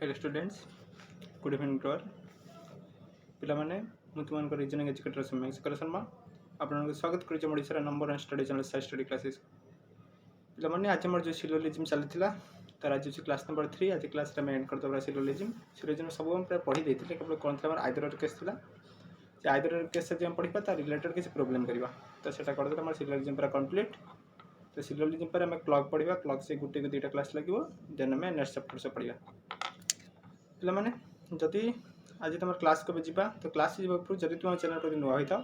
Hello students good evening to all पिलामाने मु तुमको रीजनिंग एजुकेटर शेखर शर्मा आपको स्वागत कर Odisha number one study channel साइ स्टडी क्लासेस पिलामाने आज मोर जो सिलोजिज्म चलता तार आज क्लास नंबर 3 आज क्लास में एंड करदे सिलोजिज्म सब हम प्राय पढ़ी देते केवल कौन था आइदर केस था आइदर केस जो पढ़ा तार रिलेटेड किसी प्रोब्लेम करवा तो सीटा करदे आम सिलोजिज्म पूरा कंप्लीट तो सिलोजिज्म पर आम क्लॉक पढ़ा क्लॉक से गोटे को 2टा क्लास लगे देन आम नेक्स्ट चैप्टर से पढ़ा पे जदि आज तुम क्लास को जा तो क्लास पूर्व जब तुम चैनल को नुआ होता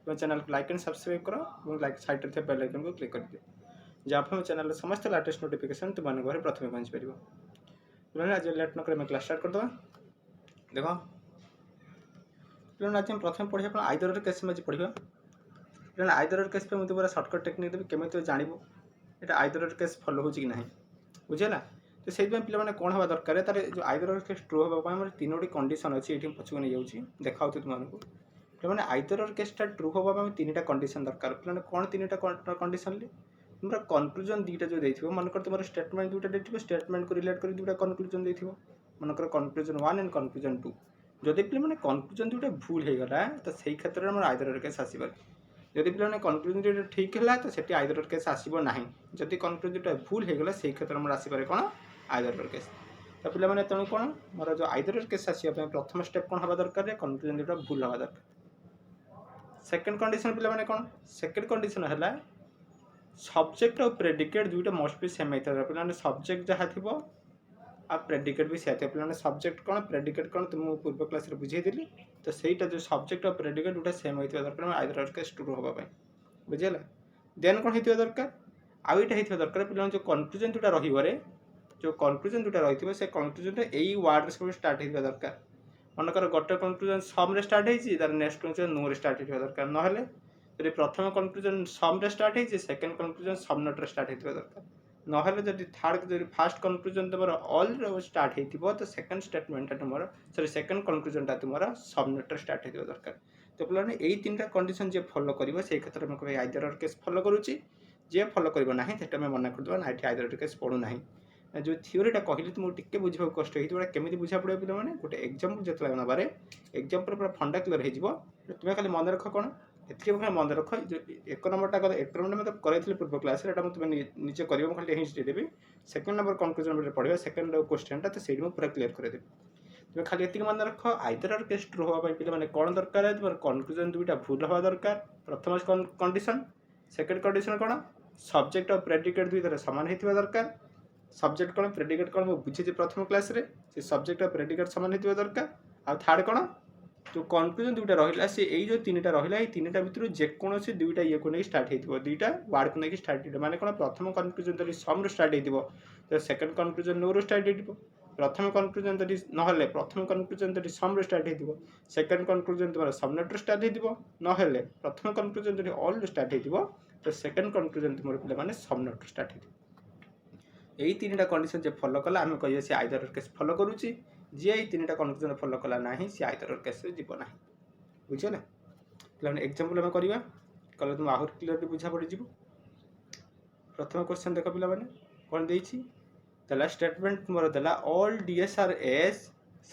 तुम चैनल को लाइक एंड सब्सक्राइब कर और लाइक साइड थे बेल आइकन को क्लिक कर दिए जहाँफल चैनल समस्त लेटेस्ट नोटिफिकेशन तुम घर प्रथम पहुँच पार आज लेट नक क्लास स्टार्ट करदे देख पे आज प्रथम पढ़ा आइदर केस में पढ़ा पे आइदर केस पे मुझे पूरा सर्टकट टेक्निक देवी केमी जानव ये आइदर केस फॉलो हो ना बुझेगा तो से पे कौन हवा दरकार तार जो आइदर केस ट्रू हाँ 3टी कंडीशन अच्छी ये पछक नहीं जाऊँगी देखा तुमको पे आइदर केसटा ट्रू हाँ 3टा कंडीशन दरकार पे कौन 3टा कंडीशन तुम कनक्लूजन 2टा जो देखो मनकर तुम स्टेटमेंट 2टा देखो स्टेटमेंट को रिलेट कर 2टा कनक्लूजन देखो मनकर कनक्लूजन 1 एंड कनक्लूजन 2 जदि पे मैंने कनक्लूजन 2टा भूल होगा तो सही क्षेत्र में आइदर केस आसपार जदि पे कनक्लूजन 2टा ठीक है तो से आइदर केस आसब ना जदि कनक्लूजन 2टा भूल होगा से क्षेत्र में आसपार कौन आइदर केस तो पे तेणु कौन मोर जो आइदर केस आसपा प्रथम स्टेप कौन हवा दरकार कनक्लूजन 2टा भूल हवा दरकार सेकेंड कंडीशन पे कौन सेकेंड कंडीशन है सब्जेक्ट और प्रेडिकेट 2टा मस्ट भी सेम होता है पे सब्जेक्ट जहाँ थी आ प्रेडिकेट भी से पे सब्जेक्ट कौन प्रेडिकेट कौन तुम पूर्व क्लास बुझेदी तो सहीटा जो सब्जेक्ट और प्रेडिकेट 2टा सेम होता दरकार आइदर केस ट्रू हाँपाई बुझेगा देन कौन होता दरकार आउ यहाँ होता दरकार पे जो कनक्लूजन 2टा रही जो कनक्लूजन 2टा रही से कनक्लूजन यही वर्ड सब स्टार्ट होता दरकार मनकर गोटे कनक्लूजन सम स्टार्ट होती तार नेक्स्ट कनक्लूजन नो स्टार्ट होता दरकार ना जब प्रथम कनक्लूजन सम स्टार्ट होती second conclusion some not start होता दरकार ना जब थर्ड जब फास्ट कनक्लूजन तुम ऑल स्टार्ट हो तो सेकेंड स्टेटमेंट तुम सॉरी सेकेंड कनक्लूजन तुम सम नोट स्टार्ट होता दरकार तो पे यही 3टा कंडीशन जी फॉलो कर से क्षेत्र में कह आइदर केस फॉलो करुच्ची जी फॉलो करना से मना करदे ना ये आइदर केस पढ़ूना जो थ्योरीटा कहली तुमको टिके बुझा कष्ट होता केमी बुझा पड़े पे गोटे एग्जाम्पल जो नबार एग्जाम्पल पूरा फंडा क्लियर हो तुम्हें खाली मन रख कौन ये मन रख जो 1 नंबरटा 1 नंबर मतलब कराई पूर्व क्लास तुम निजे कर खाली हिंट देवी सेकेंड नंबर कनक्लूजन पढ़ा सेकेंड क्वेश्चन तो से पूरा क्लियर करदेवी तुम्हें खाली ये मन रख आइदर केस ट्रू हाँपाई पे कौन दरकार तुम कनक्लूजन 2टा भूल हवा दरकार प्रथम कंडीशन सेकेंड कंडीशन कौन सब्जेक्ट और प्रेडिकेट 2 सामान होता दरकार सब्जेक्ट कौन प्रेडिकेट कौन मुझे बुझे प्रथम क्लास से सब्जेक्ट और प्रेडिकेट सामान होता दरकार आ थर्ड कौन जो कनक्लूजन 2टा रहा से यही जो 3टा रहा है 3टा भर जेकोसी 2टा ये को नहीं स्टार्ट हो 2टा वार्ड को लेकिन स्टार्ट हो माने कौन प्रथम कनक्लूजन जब सम स्टार्ट हो सेकेंड कनक्लूजन नो स्टार्ट हो प्रथम कनक्लूजन जब ना प्रथम कनक्लूजन जब सम स्टार्ट हो सेकेंड कनक्लूजन तुम सम नोट स्टार्ट हो ना प्रथम कनक्लूजन जब ऑल स्टार्ट हो तो सेकेंड कनक्लूजन तुम पे सम नोट स्टार्ट हो यही 3टा कंडीशन जो फॉलो कला आम कह सी आइदर केस फॉलो करुच्ची जी ये 3टा कंडीशन फॉलो कला ना सी आइदर केस जीव ना बुझे पे एग्जाम्पल आम करवा कल तुम आहर क्लीयर बुझा पड़ प्रथम क्वेश्चन देख पे कौन देला स्टेटमेंट तुम देला ऑल डीएसआर एस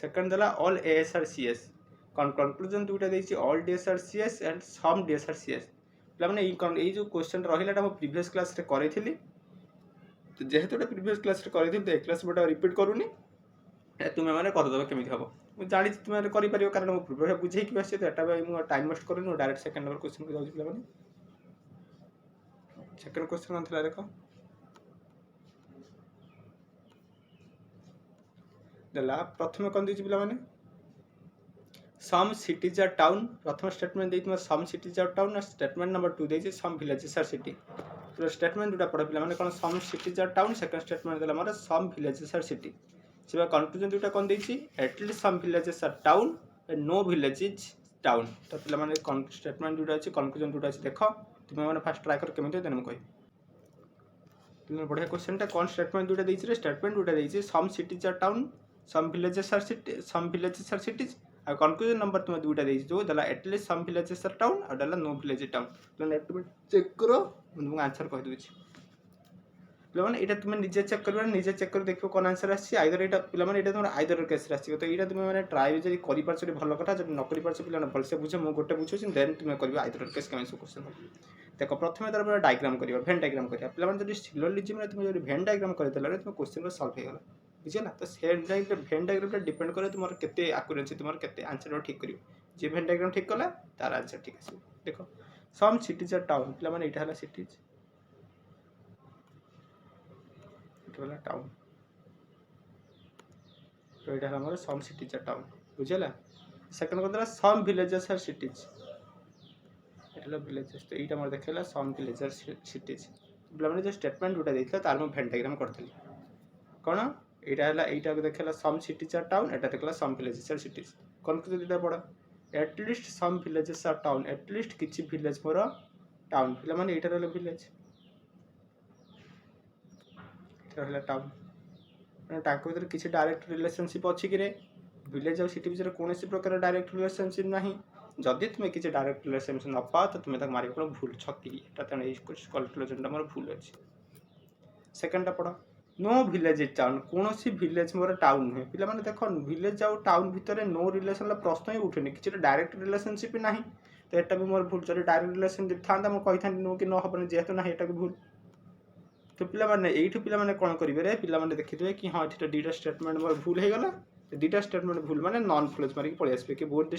सेकेंड देला ऑल एएसआर सीएस कनक्लूजन 2टा देती all D's are Cs and some D's are Cs पे जो क्वेश्चन रहा प्रीवियस क्लास करी तो जेहेतु प्रीवियस क्लास करी तो क्लास गोटे रिपीट करूनी तुम्हें मैंने करदेव केमी हम मुझे जानी तुम्हें कर कारण मुझे पूर्व बुझे आसी तो यहाँ टाइम वेस्ट कर डायरेक्ट सेकेंड नंबर क्वेश्चन को जाऊँ पे सेकेंड क्वेश्चन कौन था देख देला प्रथम कौन देती पे सम सिटीज आर टाउन प्रथम स्टेटमेंट देती सम सिटीज आर टाउन और स्टेटमेंट नंबर 2 देती some villages are city statement 2टा पढ़ पे कौन some cities are town second statement देला मोर सम विलेजेस आर सिटी से कनक्लूजन 2टा कौन देती at least some villages are town and no village is town तो पे स्टेटमेंट 2टा अच्छी कनक्लूजन 2टा अच्छी देख तुम्हें मैंने फास्ट ट्राए कर केमी देने मुझे कह बढ़िया क्वेश्चन कौन स्टेटमेंट 2टा देती स्टेटमेंट 2टा देती some cities are town some villages are city some villages are cities आ कनक्लूजन नंबर तुम्हें 2टा देती जो देला at least some villages are town और देला नो विलेज टाउन चेक करो तुमको आंसर कह दूँ ପିଲାମାନେ ଏଇଟା ତୁମେ ନିଜେ ଚେକ୍ କରିବ, ନିଜେ ଚେକ୍ କରି ଦେଖିବ କ'ଣ ଆନ୍ସର୍ ଆସିଛି। ଆଇଦର ଏଇଟା ପିଲାମାନେ ଏଇଟା ତୁମର ଆଇଦର କେସ୍ରେ ଆସିବ। ତ ଏଇଟା ତୁମେ ମାନେ ଟ୍ରାଏ ଯଦି କରିପାରୁଛ ଭଲ କଥା, ଯଦି ନ କରିପାରୁଛ ପିଲାମାନେ ଭଲସେ ବୁଝ। ମୁଁ ଗୋଟେ ବୁଝୁଛି, ଦେନ୍ ତୁମେ କରିବ ଆଇଦର କେସ୍ କେମିତି ସବୁ କ୍ୱେଶ୍ଚନ୍ ହେବ। ଦେଖ ପ୍ରଥମେ ତାର ପୁରା ଡାଇଗ୍ରାମ୍ କରିବ, ଭେନ୍ ଡାଇଗ୍ରାମ୍ କରିବା। ପିଲାମାନେ ଯଦି ସିଲୋଜିଜିମ୍ରେ ତୁମେ ଯଦି ଭେନ୍ ଡାଇଗ୍ରାମ୍ କରିଦେଲା ତୁମ କ୍ୱେଶ୍ଚନ୍ ସଲ୍ଭ ହେଇଗଲା, ବୁଝିଲା। ତ ସେ ଭେନ୍ ଡାଇଗ୍ରାମ୍ଟା ଡିପେଣ୍ଡ କରେ ତୁମର କେତେ ଆକୁରେନ୍ସି, ତୁମର କେତେ ଆନ୍ସର୍ ଠିକ୍ କରିବ। ଯିଏ ଭେନ୍ ଡାଇଗ୍ରାମ୍ ଠିକ୍ କଲା ତାର ଆନ୍ସର୍ ଠିକ୍ ଆସିବ। ଦେଖ ସମ୍ ସିଟିଜ୍ ଆର୍ ଟାଉନ୍, ପିଲାମାନେ ଏଇଟା ହେଲା ସିଟିଜ୍, ଏଇଟା ହେଲା ଟାଉନ୍। ତ ଏଇଟା ହେଲା ଆମର ସମ୍ ସିଟିଜ୍ ଆର୍ ଟାଉନ୍, ବୁଝିଲା। ସେକେଣ୍ଡ କଥା ହେଲା ସମ୍ ଭିଲେଜେସ୍ ଆର୍ ସିଟିଜ୍, এটা হলো ভিলেজেস। তো এইটা আমার দেখেলা সম ভিলেজেস সিটিজ। ପିଲାମାନେ ଯେଉଁ ଷ୍ଟେଟମେଣ୍ଟ ଯେଉଁଟା ଦେଇଥିଲା ତାର ମୁଁ ଭେନ୍ ଡାଇଗ୍ରାମ୍ କରିଥିଲି। କ'ଣ ଏଇଟା ହେଲା, ଏଇଟାକୁ ଦେଖେଇଲା ସମ୍ ସିଟିଜ୍ ଆର୍ ଟାଉନ୍, ଏଇଟା ଦେଖେଇଲା ସମ୍ ଭିଲେଜେସ୍ ଆର୍ ସିଟିଜ୍। କନଫ୍ୟୁଜ୍ ଦୁଇଟା ପଡ଼। ଏଟଲିଷ୍ଟ ସମ୍ ଭିଲେଜେସ୍ ଆର୍ ଟାଉନ୍, ଏଟଲିଷ୍ଟ କିଛି ଭିଲେଜ୍ ମୋର ଟାଉନ୍। ପିଲାମାନେ ଏଇଟା ରହିଲା ଭିଲେଜ୍, ଏଇଟା ରହିଲା ଟାଉନ୍। ମାନେ ତାଙ୍କ ଭିତରେ କିଛି ଡାଇରେକ୍ଟ ରିଲେସନସିପ୍ ଅଛି କି ରେ? ଭିଲେଜ୍ ଆଉ ସିଟି ଭିତରେ କୌଣସି ପ୍ରକାର ଡାଇରେକ୍ଟ ରିଲେସନସିପ୍ ନାହିଁ। ଯଦି ତୁମେ କିଛି ଡାଇରେକ୍ଟ ରିଲେସନସିପ୍ ନ ପାଅ ତ ତୁମେ ତାକୁ ମାରିବ କ'ଣ ଭୁଲ, ଛକି। ଏଇଟା ତେଣୁ ଏଇ କନକ୍ଲୁଜନଟା ମୋର ଭୁଲ ଅଛି। ସେକେଣ୍ଡଟା ପଢ଼, नो ଭିଲେଜ୍ ଇଜ୍ ଟାଉନ୍, କୌଣସି ଭିଲେଜ୍ ମୋର ଟାଉନ୍ ନୁହେଁ। ପିଲାମାନେ ଦେଖ ଭିଲେଜ୍ ଆଉ ଟାଉନ୍ ଭିତରେ ନୋ ରିଲେସନ୍ର ପ୍ରଶ୍ନ ହିଁ ଉଠୁନି, କିଛି ଡାଇରେକ୍ଟ ରିଲେସନସିପ୍ ନାହିଁ। ତ ଏଟା ବି ମୋର ଭୁଲ। ଯଦି ଡାଇରେକ୍ଟ ରିଲେସନସିପ୍ ଥାନ୍ତା ମୁଁ କହିଥାନ୍ତି ନୋ କି ନ ହେବନି, ଯେହେତୁ ନାହିଁ ଏଟା ବି ଭୁଲ। ତ ପିଲାମାନେ ଏଇଠୁ ପିଲାମାନେ କ'ଣ କରିବେ ରେ, ପିଲାମାନେ ଦେଖିଦେବେ କି ହଁ ଏଠି ଦୁଇଟା ଷ୍ଟେଟମେଣ୍ଟ ମୋର ଭୁଲ ହେଇଗଲା। ଦୁଇଟା ଷ୍ଟେଟମେଣ୍ଟ ଭୁଲ ମାନେ ନନ୍ ଫ୍ଲୋଜ୍ ମାରିକି ପଳେଇ ଆସିବେ, କି both the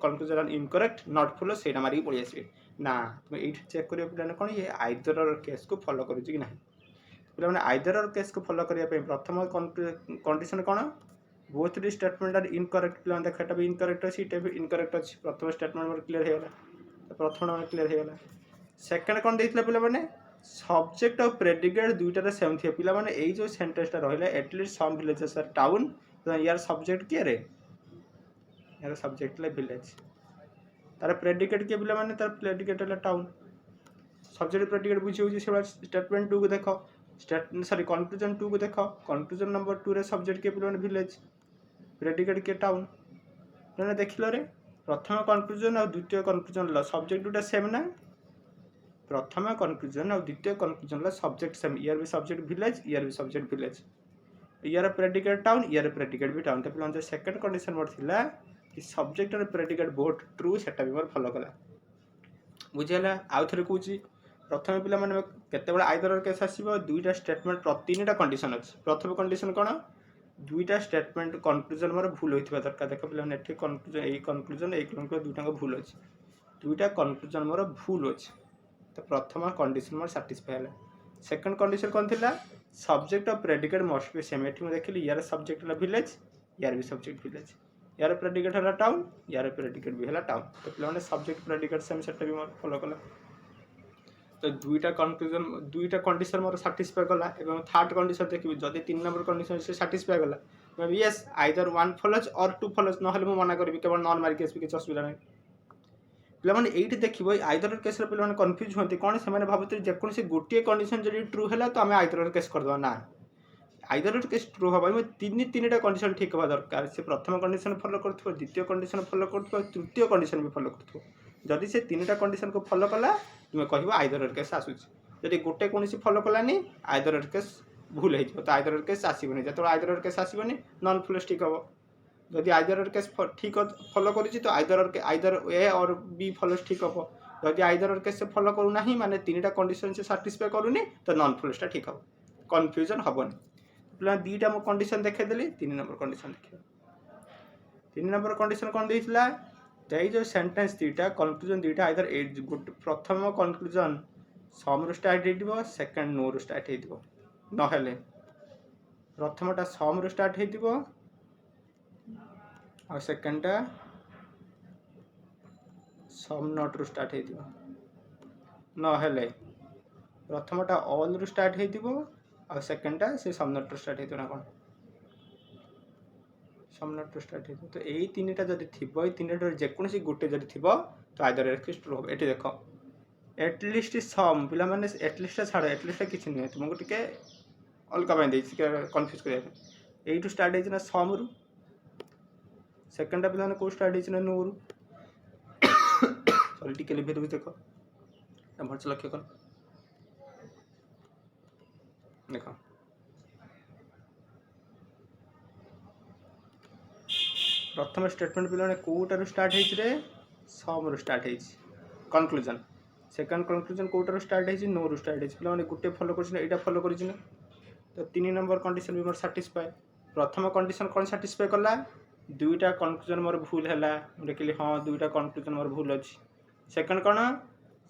conclusion R incorrect not flows ସେଇଟା ମାରିକି ପଳେଇ ଆସିବେ। ନା ତୁମେ ଏଇଠି ଚେକ୍ କରିବ ପିଲାମାନେ କ'ଣ ଇଏ ଆଇଦର କେସ୍କୁ ଫଲୋ କରୁଛି କି ନାହିଁ। ପିଲାମାନେ ଆଇଦର କେସ୍କୁ ଫଲୋ କରିବା ପାଇଁ ପ୍ରଥମ କଣ୍ଡିସନ୍ କ'ଣ, ବୋଥ୍ ଦି ଷ୍ଟେଟମେଣ୍ଟ ଆର୍ ଇନକରେକ୍ଟ। ପିଲାମାନେ ଦେଖ ଏଟା ବି ଇନକରେକ୍ଟ ଅଛି, ଏଟା ବି ଇନକରେକ୍ଟ ଅଛି। ପ୍ରଥମ ଷ୍ଟେଟମେଣ୍ଟ ମୋର କ୍ଲିୟର ହେଇଗଲା, ପ୍ରଥମ ଆମର କ୍ଲିୟର ହେଇଗଲା। ସେକେଣ୍ଡ କ'ଣ ଦେଇଥିଲା ପିଲାମାନେ, ସବଜେକ୍ଟ ଆଉ ପ୍ରେଡିକେଟ୍ ଦୁଇଟାରେ ସେମ୍ ଥିବ। ପିଲାମାନେ ଏଇ ଯେଉଁ ସେଣ୍ଟେନ୍ସଟା ରହିଲା ଏଟଲିଷ୍ଟ ସମ୍ ଭିଲେଜେସ୍ ଆର୍ ଟାଉନ୍, यार सब्जेक्ट किए रे, यार सब्जेक्ट ले विलेज, तार प्रेडिकेट किए पिला माने तार प्रेडिकेट है टाउन। सब्जेक्ट प्रेडिकेट बुझी होची से स्टेटमेंट 2 को देखो, सॉरी कंक्लूजन 2 को देखो। कंक्लूजन नंबर 2 रे सब्जेक्ट किए पिला माने विलेज, प्रेडिकेट किए टाउन। माने देखिलो रे प्रथम कंक्लूजन और द्वितीय कंक्लूजन ला सब्जेक्ट दुटा सेम ना। प्रथम कंक्लूजन और द्वितीय कंक्लूजन ला सब्जेक्ट सेम, यार भी सब्जेक्ट विलेज, यार भी सब्जेक्ट विलेज, यार प्रेडिकेट टाउन, यार प्रेडिकेट भी टाउन। तो पिला जो सेकंड कंडीशन मोर थिला कि सब्जेक्ट और प्रेडिकेट बोथ ट्रू, सेटा भी मोर फॉलो कला, बुझिला। आउ थरे कहूची प्रथम पिला माने केतेबेला आइदर केस आसीबो, दुईटा स्टेटमेंट तीनटा कंडीशन अछि। प्रथम कंडीशन कोन, दुईटा स्टेटमेंट कंक्लूजन मोर भूल होइथिबा दरकार। देखो पिला माने एठी कंक्लूजन ए कंक्लूजन दुईटा भूल अछि, दुईटा कंक्लूजन मोर भूल अछि। तो प्रथम कंडीशन मोर सैटिस्फाई होला। सेकंड कंडीशन कोन थिला, सब्जेक्ट और प्रेडिकेट मस्ट बी सेम। एठी मैं देखिली यार सब्जेक्ट है विलेज, यार भी सब्जेक्ट विलेज, यार प्रेडिकेट है टाउन, यार प्रेडिकेट भी है टाउन। तो पे सब्जेक्ट प्रेडिकेट सेम सेटा भी मोर फॉलो कला। तो दुईटा कंक्लूजन दुईटा कंडीशन मोर सैटिस्फाई कला। एवं थर्ड कंडीशन देखिए जदि 3 नंबर कंडीशन से सैटिस्फाई कला, यस आइदर 1 फॉलोज और 2 फॉलोज, ना हले मैं मना करी केवल नॉन मार्क एसपी के असुविधा नहीं। पिलाने ये देखिए आइदर केस पे कन्फ्यूज होती कौन से भावुते जेकोसी गोटे कंडीशन जब ट्रू है तो आम आइदर केस करदे ना, आइदर केस ट्रू हम तीन टा कंडीशन ठीक हवा दरकार। से प्रथम कंडीशन फॉलो कर, द्वितीय कंडीशन फॉलो कर, तृतीय कंडीशन भी फॉलो कर। जदि से 3टा कंडीशन को फॉलो कला तुम्हें कह आइदर केस आसूची। जदि गोटे कौन फॉलो कलानी आइदर केस भूल हो, तो आइदर केस आसबनी। जो आइदर केस आसबनी नॉन फ्लोज ठीक हम। जदि आइदर केस ठीक फॉलो करी तो आइदर ए और बी फॉलोज ठीक हम। जदि आइदर केस से फॉलो करूना माने 3टा कंडीशन से सैटिस्फाई करूनी तो नॉन फ्लोजटा ठीक हम, कन्फ्यूजन हेनी। पिला 2टा मो कंडीशन देखेदेली, 3 नंबर कंडीशन देखिए। 3 नंबर कंडीशन कौन देइथिला, जो सेंटेंस 2टा कंक्लूजन 2टा आइदर प्रथम कंक्लूजन सम रु स्टार्ट हो, सेकंड नो रु स्टार्ट हो, नहेले प्रथमटा सम रु स्टार्ट हो और सेकंडटा सम नॉट रु स्टार्ट हो, नहेले प्रथमटा ऑल रु स्टार्ट हो और सेकंडटा से सम नॉट रु स्टार्ट हो ना कौन, सम नॉट रु स्टार्ट हो। तो यही 3टा जदि थिबो, 3टा जेकोसी गोटे जदि थिबो तो आइदर केस ट्रू हो। एटी देखो एटलिस्ट सम, पिला माने एटलिस्ट छाड़, एटलिस्ट किछि नै, तुमको टिके अलगा बाय देछि कन्फ्यूज करिया। एइटू स्टार्ट हेछि ना सम रु, सेकंडटा पिला माने को स्टार्ट हेछि ना नो रु। सॉरी टिके लिखि देबि, देखो भलसे लक्ष्य कर। देख प्रथम स्टेटमेंट पे कौटार स्टार्ट होइछरे सम रु स्टार्ट होइछ कंक्लूजन सेकंड कंक्लूजन कौटार स्टार्ट होइछ नो रु स्टार्ट होइछ पे गुटे फॉलो करछन एटा फॉलो करछन तो 3 नंबर कंडीशन भी मोर सैटिस्फाई प्रथम कंडीशन कौन सैटिस्फाई कला दुईटा कंक्लूजन मोर भूल है देखिली हाँ दुईटा कंक्लूजन मोर भूल अच्छी सेकंड कौन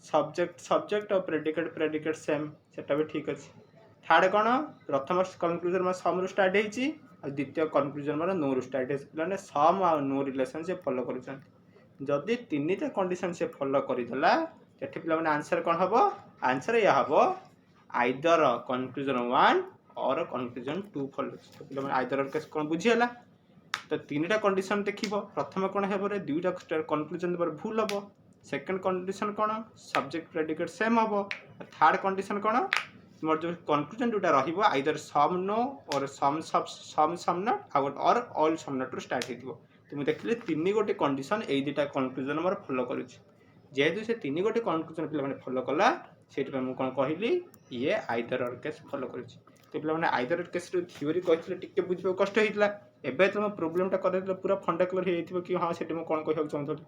सब्जेक्ट सब्जेक्ट और प्रेडिकेट प्रेडिकेट सेम सेटा भी ठीक अच्छे थर्ड कौन प्रथम कंक्लूजन मोर सम रु स्टार्ट होइछि और द्वितीय कंक्लूजन मोर नो रु स्टार्ट होइछि माने सम और नो रिलेशन से फॉलो करूछन जदि तीनटा कंडीशन से फॉलो करिदला सेठी पिला माने आंसर कौन हबो आंसर या हबो आइदर कंक्लूजन 1 और कंक्लूजन 2 फॉलो तो पिला माने आइदर केस कोन बुझियला तो तीनटा कंडीशन देखिबो प्रथम कोन हेबो रे दुईटा कंक्लूजन पर भूल हबो सेकंड कंडीशन कोन सब्जेक्ट प्रेडिकेट सेम हबो थर्ड कंडीशन कोन मोर जो कंक्लूजन जोटा रहिबो आइदर सम नो और सम नॉट और ऑल सम नॉट स्टार्ट हेतिबो तो मु देखले तीन गोटे कंडीशन एई दुटा कंक्लूजन मोर फॉलो करूछि जेहेतु से तीन गोटे कंक्लूजन पिला माने फॉलो कला सेट पे मु कोन कहिली ये आइदर और केस फॉलो करूछि तो पिला माने आइदर और केस रो थ्योरी कहितले टिके बुझबो कष्ट हेतिला एबे तुम प्रॉब्लम टा करले पूरा फंडा क्लियर हे जइथिबो कि हां सेट मु कोन कहियो चाहतली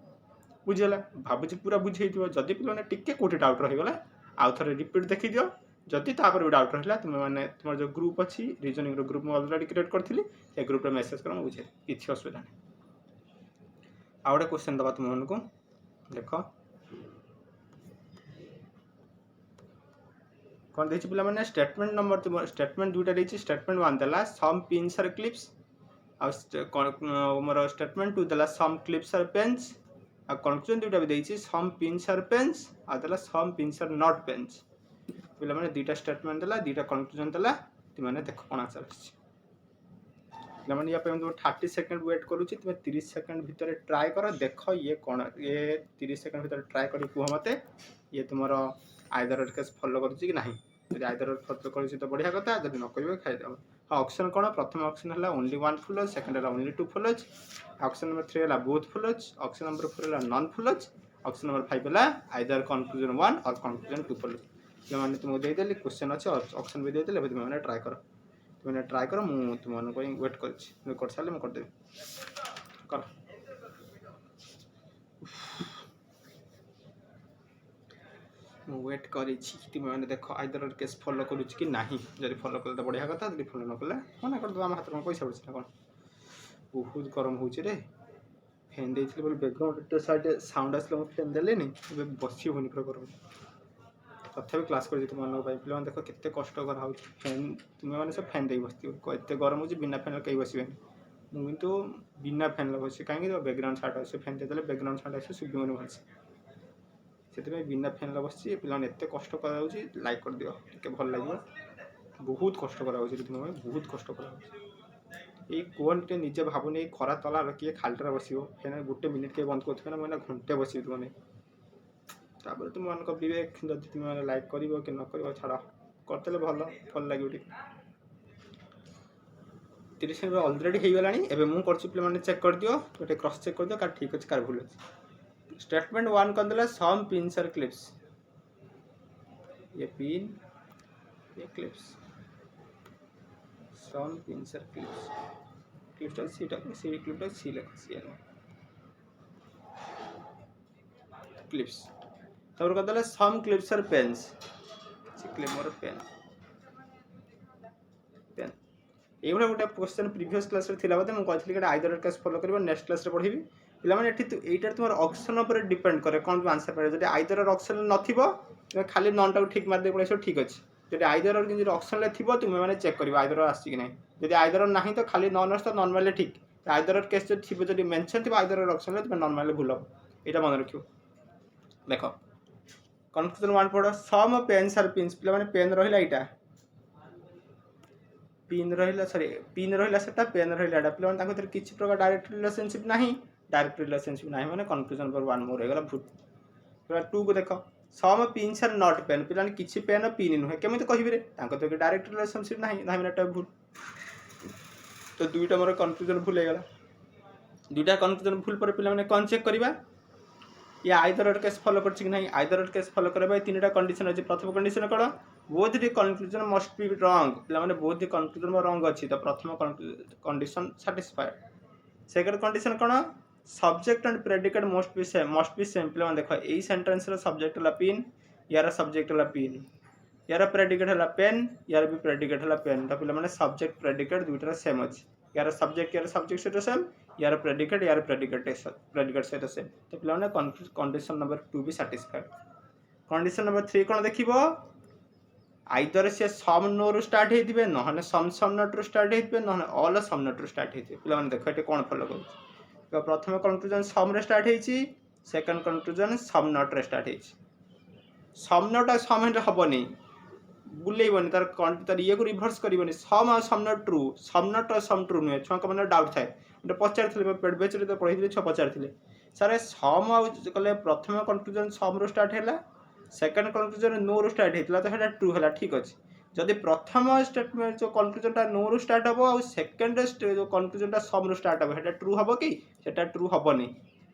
बुझियला भाबुछि पूरा बुझेइथिबो जदि पिला माने टिके कोठी डाउट रहि गला आ थरे रिपीट देखि दियो जदि तापर भी डाउट रहिला तुम माने तुम जो ग्रुप अछि रीजनिंग रो ग्रुप में ऑलरेडी क्रिएट करथिली ए ग्रुप रे मेसेज कर बुझे किछि असुविधा नै आउडा क्वेश्चन दबा तुम मन को देखो कौन देछि पिला माने स्टेटमेंट नंबर तुम स्टेटमेंट दुटा देछि स्टेटमेंट 1 दला सम पिन्स और क्लिप्स आ मोर स्टेटमेंट 2 दला सम क्लिप्स और पेन्स आ कंक्लूजन दुटा भी देछि सम पिन्स और पेन्स आ दला सम पिन्स और नॉट पेन्स पिला माने दुटा स्टेटमेंट दला दुटा कंक्लूजन दला तुम माने देखो कोन आंसर अछि पिला माने या पे तुम 30 सेकंड वेट करूछि तुम 30 सेकंड भीतर ट्राई करो देखो ये कोन ये 30 सेकंड भीतर ट्राई करी कुह मते ये तुमरो आइदर केस फॉलो करूछि कि नाही यदि आइदर फॉलो करूछि तो बढ़िया कथा यदि न करिवे खाइ देबो हां ऑप्शन कोन प्रथम ऑप्शन हला ओनली वन फुल सेकंड हला only two follow option number 3 हला बोथ फुल ऑप्शन नंबर 4 हला नॉन फुल ऑप्शन नंबर 5 हला आइदर कंक्लूजन 1 और कंक्लूजन 2 फुल जो माने तुम दे देली क्वेश्चन अछि ऑप्शन भी दे देले तुम माने ट्राई करो तुम माने ट्राई करो मु तुम माने कोइ वेट करछि मैं कर साले मैं कर देबी कर मु वेट करिछि तुम माने देखो आइदर केस फॉलो करूछि कि नाही जदि फॉलो करले तो बढ़िया कथा जदि फॉलो न करले मना कर दो हम हाथ में पैसा पड़छ कोन बहुत गरम होछि रे फैन देइथिले बोल बैकग्राउंड तो साइड साउंड आसले मु फैन देले नि ए बसी होनी पूरा गरम तथापि क्लास कर तुम मान पे देख केते कष्ट कर फैन तुम मैंने सब फैन दे बस एत गरम हो बिना फैन कहीं बसबे मुझे बिना फैन बस कहीं बैकग्राउंड साउंड आस फैन देते बैकग्राउंड साउंड आस शुभन भलसे से बिना फैन बस पे एत कष्ट कर लाइक कर दियो टे भल लगे बहुत कष्ट कर तुम बहुत कष्ट कर कौन निजे भावुनि खरा तला किए खालटा बस फैन गोटे मिनिट के बंद कर मैंने घंटे बस तुमने तापर तुम मान विवेक जब तुम मैंने लाइक कर कि न कर छाड़ करते भल भल लगे 30 सेकंड ऑलरेडी हो गला एबे मु करछि पे माने चेक कर दियो गोटे क्रॉस चेक कर दियो कार ठीक अछि कार भूल अछि स्टेटमेंट 1 कर देला सम पिन्स और क्लिप्स ये पिन ये क्लिप्स सम पिन्स और क्लिप्स क्लिप्स सी क्लिप्स सी लख सी क्लिप्स तब कर देला सम क्लिप्स और पेन्स सी क्लिप मोर पेन पेन एवढा गोटे क्वेश्चन प्रीवियस क्लास रे थिला बते मु कहथि कि आइदर केस फॉलो करबो नेक्स्ट क्लास रे पढिबी पिला माने एठी एटा तुमर ऑप्शन ऊपर डिपेंड करे कोन तू आंसर पारे जदि आइदर ऑप्शन नथिबो तो खाली नॉन टा ठीक मार दे पळे सो ठीक अछि जदि आइदर और कि ऑप्शन ले थिबो तुम माने चेक करबो आइदर आसी कि नै जदि आइदर नाही तो खाली नॉन अस तो नॉर्मली ठीक आइदर केस जो थिबो जदि मेंशन थिबो आइदर ऑप्शन ले तुम नॉर्मली भूल एटा मन रखियो देखो कंक्लूजन 1 पढो सम पेन्स और पिन्स पिला माने पेन रहिला एटा पिन रहिला सॉरी पिन रहिला सेटा पेन रहिला एटा पिला माने ताको तर किछि प्रकार डायरेक्ट रिलेशनशिप नाही डायरेक्ट रिलेशनशिप नाही माने कंक्लूजन पर 1 मोर हेगला भूल पिला 2 को देखो सम पिन्स और नॉट पेन पिला माने किछि पेन पिन नुहे केमे तो कहिबे रे ताको तो डायरेक्ट रिलेशनशिप नाही नाही माने एटा भूल तो दुईटा मोर कंक्लूजन भूल हेगला दुईटा कंक्लूजन भूल पर पिला माने कोन चेक करबा ये आइदर केस फॉलो करछि कि नहीं आइदर केस फॉलो करबा तीनटा कंडीशन अछि प्रथम condition cone both the conclusion must be wrong पिला माने बोथ द कंक्लूजन में रॉन्ग अछि तो प्रथम condition satisfied second condition cone subject and predicate must be same पिला माने देखो एई सेंटेंस रो सब्जेक्ट ला पिन यार सब्जेक्ट ला पिन यार प्रेडिकेट हला पेन यार भी प्रेडिकेट हला पेन तो पिला माने सब्जेक्ट प्रेडिकेट दुइटा सेम अछि यार सब्जेक्ट से सेम यार प्रेडिकेट से सेम तो पिला माने कंडीशन नंबर 2 भी सैटिस्फाइड कंडीशन नंबर 3 कोन देखिबो आइदर से सम नो रु स्टार्ट हेतिबे नहने सम नट रु स्टार्ट हेतिबे नहने ऑल सम नट रु स्टार्ट हेतिबे पिला माने देखो एटे कोन फॉलो करू तो प्रथम कंक्लूजन सम रे स्टार्ट हेछि सेकंड कंक्लूजन सम नट रे स्टार्ट हेछि सम नट आ सम हेटे हबनी बुलेइबनी तार ये को रिवर्स करबनी सम आ सम नट ट्रू सम नट आ सम ट्रू नुहे छुआ मन डाउट थाए एटा पचारथिले पेड बेच रे तो पढिथिले छ पचारथिले सर सम आ कले प्रथम कंक्लूजन सम रो स्टार्ट हैला सेकंड कंक्लूजन नो रु स्टार्ट हेतला तो हेटा ट्रू हैला ठीक अछि जदि प्रथम स्टेटमेंट जो कंक्लूजन टा नो रु स्टार्ट हबो आ सेकंड जो कंक्लूजन टा सम रु स्टार्ट हबो हेटा ट्रू हबो कि सेटा ट्रू हबोनी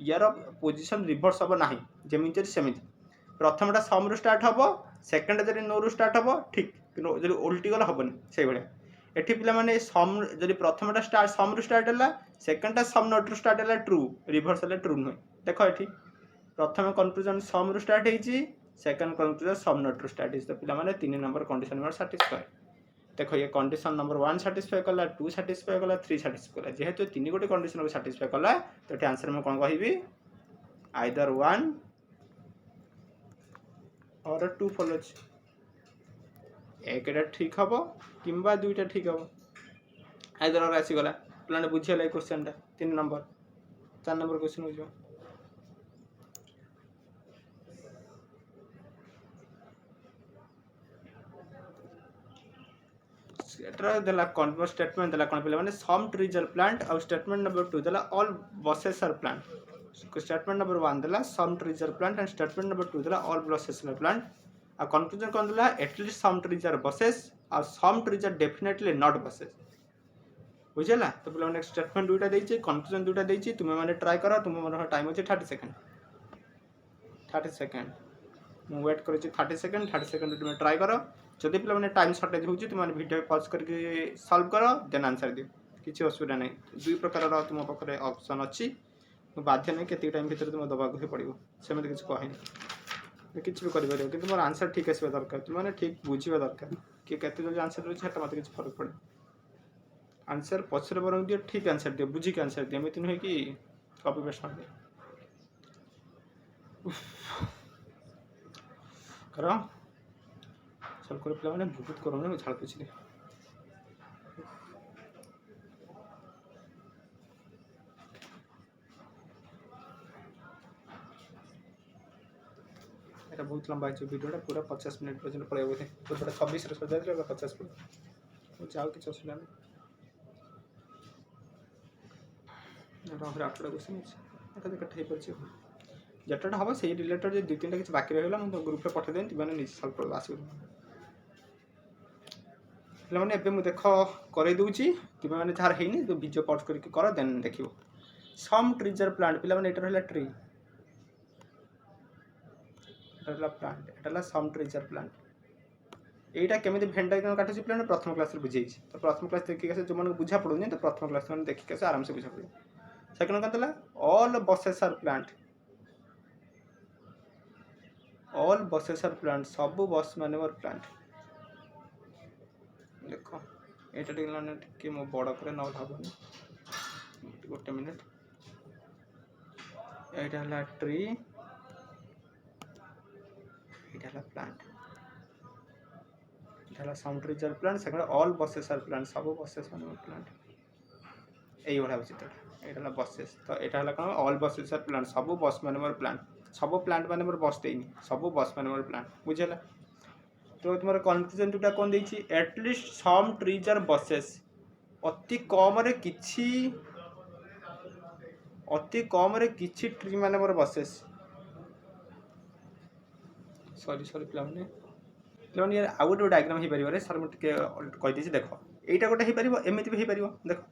यार पोजीशन रिवर्स हबो नाही जेमिति सेमिति प्रथमटा सम रु स्टार्ट हबो सेकंड जदि नो रु स्टार्ट हबो ठीक किनो जदि उल्टी गला हबोनी सेही भलिया एठी पिला माने सम जदि प्रथमटा स्टार्ट सम रु स्टार्ट हला सेकंडटा सम नट रु स्टार्ट हला ट्रू रिवर्स हला ट्रू नुहे देखो एठी प्रथम कंक्लूजन सम रु स्टार्ट हेछि सेकंड कंक्लूजन सम नट रु स्टार्ट हेछि तो पिला माने 3 नंबर कंडीशन में सैटिस्फाई देखो ये कंडीशन नंबर 1 सैटिस्फाई कला 2 सैटिस्फाई कला 3 सैटिस्फाई कला जेहेतु तीन गोटे कंडीशन को सैटिस्फाई कला तो एठी आंसर में कोन कहिबी आइदर 1 और 2 फॉलोज एकटा ठीक हबो किंबा दुईटा ठीक हबो आइदर और आसी गला प्लान बुझियला क्वेश्चन टा 3 नंबर 4 नंबर क्वेश्चन हो जो एटर देला कन्वर्ट स्टेटमेंट देला कोन पिले माने सम ट्रीज आर प्लांट और स्टेटमेंट नंबर 2 देला all buses are plant statement number 1 देला some trees are plant and statement number 2 देला ऑल बसेस आर प्लांट आ कंक्लूजन कोन देला at least some trees are buses or some trees are definitely not buses बुझला तो पिले माने स्टेटमेंट दुइटा देछि कंक्लूजन दुइटा देछि तुमे माने ट्राई करो तुमे माने टाइम अछि 30 सेकंड मु वेट करै छी 30 सेकंड तुमे ट्राई करो जदि पिला माने टाइम शॉर्टेज होउची तुम माने वीडियो पॉज करके सॉल्व करो देन आंसर दियो किछि असुविधा नै दुई प्रकार रो तुम पकरे ऑप्शन अछि तो बाध्य नै केति टाइम भीतर तुम दबा को पड़िबो सेमे किछि कहै किछि भी करि परियो किंतु मोर आंसर ठीक आसीबा दरकार तुम माने ठीक बुझिबा दरकार कि केते जल्दी आंसर रहै छै मते किछि फरक पड़े आंसर पछरे बरं दियो ठीक आंसर दियो बुझी के आंसर दियो एमिति नै कि कॉपी पेस्ट कर दियो करो चल कर पिला माने बहुत करो ना झाड़ पिछले एटा बहुत लंबा है वीडियोटा पूरा 50 मिनट पर्यंत पड़े बोले तो बड़ा 26 रे सजा दिले 50 मिनट वो जाओ कि असुविधा नहीं रहर आठटा क्वेश्चन है एटा कट हे परछि जटटा हबो सेही रिलेटेड जे 2-3टा किछ बाकी रहला हम ग्रुप रे पठा देन तिबाने निश्चय सॉल्व कर आसु पिलाने एबे मु देख करे दूची तुम मैंने जार है तो वीडियो पॉज करके कर देन देखियो सम ट्रीज आर प्लांट पिलाने एटा रहला ट्री एटा रहला प्लांट एटा रहला सम ट्रीज आर प्लांट एटा केमिति वेन डायग्राम काटुची पिलाने प्रथम क्लास रे बुझेइछि तो प्रथम क्लास देखि के जो मन बुझा पड़ुनी तो प्रथम क्लास में देखि के आराम से बुझा पड़ो सेकंड कहतला ऑल बसेस आर प्लांट सब बस माने मोर प्लांट देखो एटा टिकलाने टिके मो बड़ करे न भाबनी गोटे मिनिट एटा हला ट्री एटा हला प्लांट एटा हला some trees are plant second all buses are plant सब बसेस माने प्लांट एई बडा बुझित एटा हला बसेस तो एटा हला कोन ऑल बसेस आर प्लांट सब बस माने मोर प्लांट सब प्लांट माने मोर बस देनी सब बस माने मोर प्लांट बुझला तो तुम्हारे कंफ्यूजन दुटा कोन देछि at least some trees are buses अति कम रे किछि ट्री माने मोर बसेस सॉरी प्लान यार आउट डायग्राम हे परिबो रे सर म टिके कहि दिछि देखो एटा गोटे हे परिबो एमिति भी हे परिबो देखो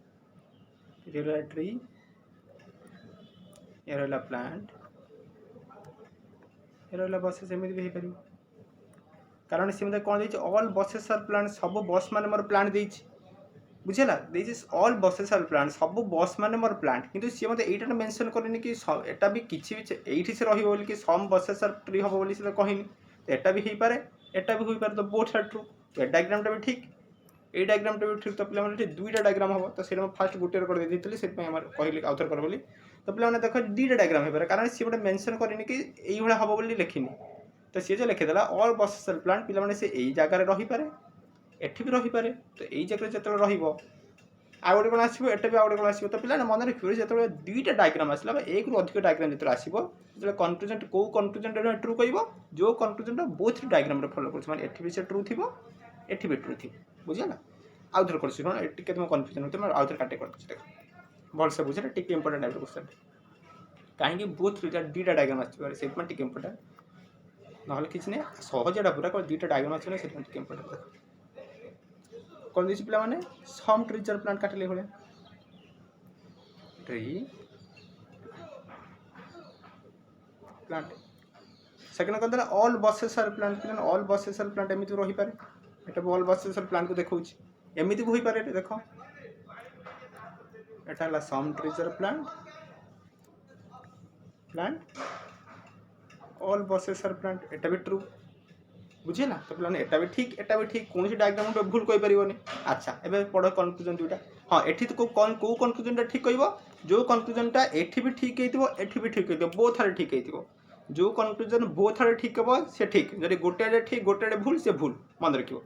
ये ट्री ये रहला प्लांट ये रहला बसेस एमिति भी हे परिबो कारण सी मतलब कौन देती ऑल बसेस आर प्लान सब बस मान मोर प्लान देती बुझेगा देती ऑल बसेस आर प्लान सब बस मान मोर प्लांट किंतु सी मतलब एटा मेंशन करनी कि एटा भी किछि भी एठी से रहिबो बोली कि सम बसेस आर ट्री हबो बोली से कहनी तो एटा भी हेई पारे एटा भी होई पारे तो बोथ आर ट्रू तो डायग्राम टा भी ठीक ए डायग्राम टा भी ठीक तो पिला माने दुईटा डायग्राम हबो तो सेटा फर्स्ट गुटे कर देथिली से पे हमर कहली आउथर कर बोली तो पिला माने देखो दुईटा डायग्राम हे पारे कारण सी बडे मेंशन करनी कि एई भला हबो बोली लिखिनी तो सी जो लिखि देला ऑल बसेस आर प्लांट पिला माने से एई जागा रे रहि पारे एठी भी रहि पारे तो एई जागा रे जतले रहिबो आ गोटे कौन आसो एटा भी आ गोटे कौन आसो तो पिला मन रखिए जो दुईटा डायग्राम आसला एक रु अधिक डायग्राम जो आसो जो कन्क्लूजन कौ कन्क्लूजन ट्रू कह जो कन्क्लूजन बोथ डायग्राम फॉलो कर एठी भी से ट्रू थी एठी भी ट्रू थी बुझे आउ थर कर टे तुम कन्फ्यूजन होते आउ थे काटे कर देख भलसे बुझे टे इंपोर्टेंट टाइप क्वेश्चन कहीं बोथ दुईटा डायग्राम आसो टे इंपोर्टेंट ना किसी नहीं सहजटा पूरा दुईटा डायग्राम आसो टे इंपोर्टेंट कौन देखिए पिला माने सम ट्रीजर प्लांट काटिले भले ट्री प्लांट सेकंड कौन देला ऑल बसेस आर प्लांट पिला ऑल बसेस आर प्लांट एमिति रही पारे एटा ऑल बसेस आर प्लांट को देखौछि एमिति होई पारे देखो एटा हला सम ट्रीजर plant all buses are plant एटा भी ट्रू बुझे ना तो पिलाने एटा भी ठीक कौन डायग्राम तो भूल कहि परिबोनी अच्छा एबे पढ़ो कन्क्लूजन दुटा हां एठी तो कौन को कन्क्लूजन टा ठीक कहबो जो कन्क्लूजन टा एठी भी ठीक हेतिबो एठी भी ठीक हेतिबो बोथ आरे ठीक हेतिबो जो कन्क्लूजन बोथ आरे ठीक हबो से ठीक जदि गोटे ठीक गोटे भूल से भूल मन रखिबो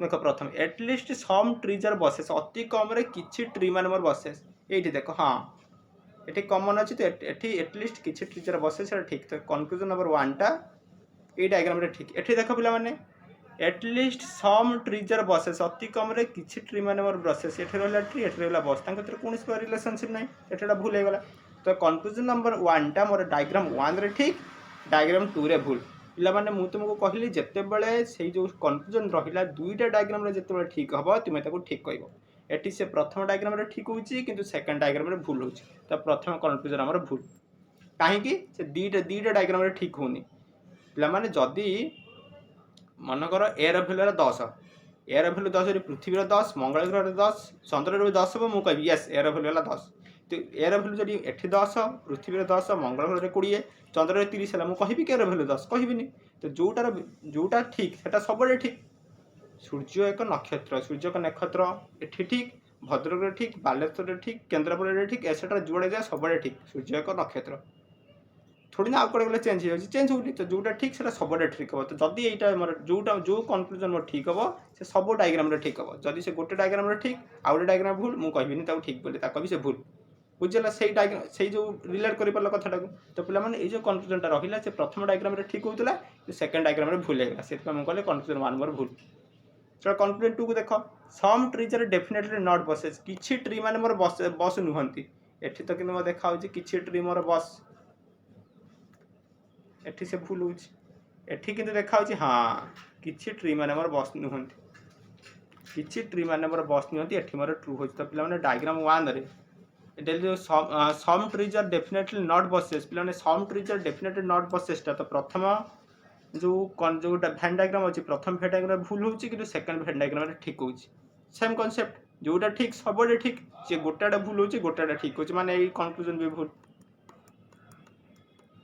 देखो प्रथम at least some trees are buses अति कम रे किछि ट्री मान मोर बसेस एठी देखो हां एठी कॉमन अछि तो एठी एटलिस्ट किछि ट्रीज आर बसेस ठीक तो कन्क्लूजन नंबर 1 टा ये डायग्राम रे ठीक एठी देखो पिला माने एटलिस्ट सम ट्रीजर बसेस अति कम रे किछि ट्री माने मोर बसेस एठी रहला ट्री एठी रहला बस तांक तरे कोनस को रिलेशनशिप नै एठा भूल हे गला तो कंक्लूजन नंबर 1 टा मोर डायग्राम 1 रे ठीक डायग्राम 2 रे भूल पिला माने मु तुमको कहली जत्ते बेले सेही जो कंक्लूजन रहिला दुईटा डायग्राम रे जत्ते बेले ठीक हबो तुमे ताको ठीक कहबो एठी से प्रथम डायग्राम रे ठीक होउची किंतु सेकंड डायग्राम रे भूल होउची तो प्रथम कंक्लूजन हमर भूल काहे कि से दुईटा डायग्राम रे ठीक होनी पिला माने जदी मनकर एर भ्यालु 10 एर भ्यालु 10 पृथ्वी 10 मंगल ग्रह 10 चंद्र 10 मु कहबी यस एर भ्यालु 10 तो एर भ्यालु जदी एठी 10 पृथ्वी 10 मंगल ग्रह 20 चंद्र 30 हला मु कहबी के एर भ्यालु 10 कहबिनी तो जोटा ठीक सेटा सबडे ठीक सूर्य एक नक्षत्र सूर्य का नक्षत्र एठी ठीक भद्रक ठीक बालेश्वर ठीक केन्द्रापड़ा ठीक एसेटा जुड़े जाए सबडे ठीक सूर्य एक नक्षत्र थोड़ी ना आउट गले चेंज होनी तो जोटा ठीक से सबडे ठीक हम तो जदि यहाँ जोटा जो कन्क्लूजन मोर ठीक हम से सब डायग्राम रे ठीक हम जदि से गोटे डायग्राम रे ठीक आउ गोटे डायग्राम भूल मुझे कहबी ठीक बोली भी से भूल बुझेगा से डायग्राम से जो रिलेट कर पार कथा तो पे ये जो कन्क्लूजन रहा से प्रथम डायग्राम रे ठीक होता सेकेंड डायग्राम रे भूल होगा से कहले कन्क्लूजन 1 मोर भूल चलो कन्क्लूजन 2 को देख some trees are definitely not buses किछि ट्री माने मोर बस नुहंती एठी तो कि देखा होची किछि ट्री मोर बस एठी से भूल होची एठी किंतु देखा होची हां किछि ट्री माने मोर बस नुहंती किछि ट्री माने मोर बस नुहंती एठी मोर ट्रू होची तो पिला माने डायग्राम 1 रे एटा जो some trees are definitely not buses पिला माने some trees are definitely not buses तो प्रथम जो भेन डायग्राम अछि प्रथम भेन डायग्राम भूल होची किंतु सेकंड भेन डायग्राम रे ठीक होची सेम कांसेप्ट जोटा ठीक सबडे ठीक जे गोटाडा भूल होची गोटाडा ठीक होची माने एई कंक्लूजन भी भूल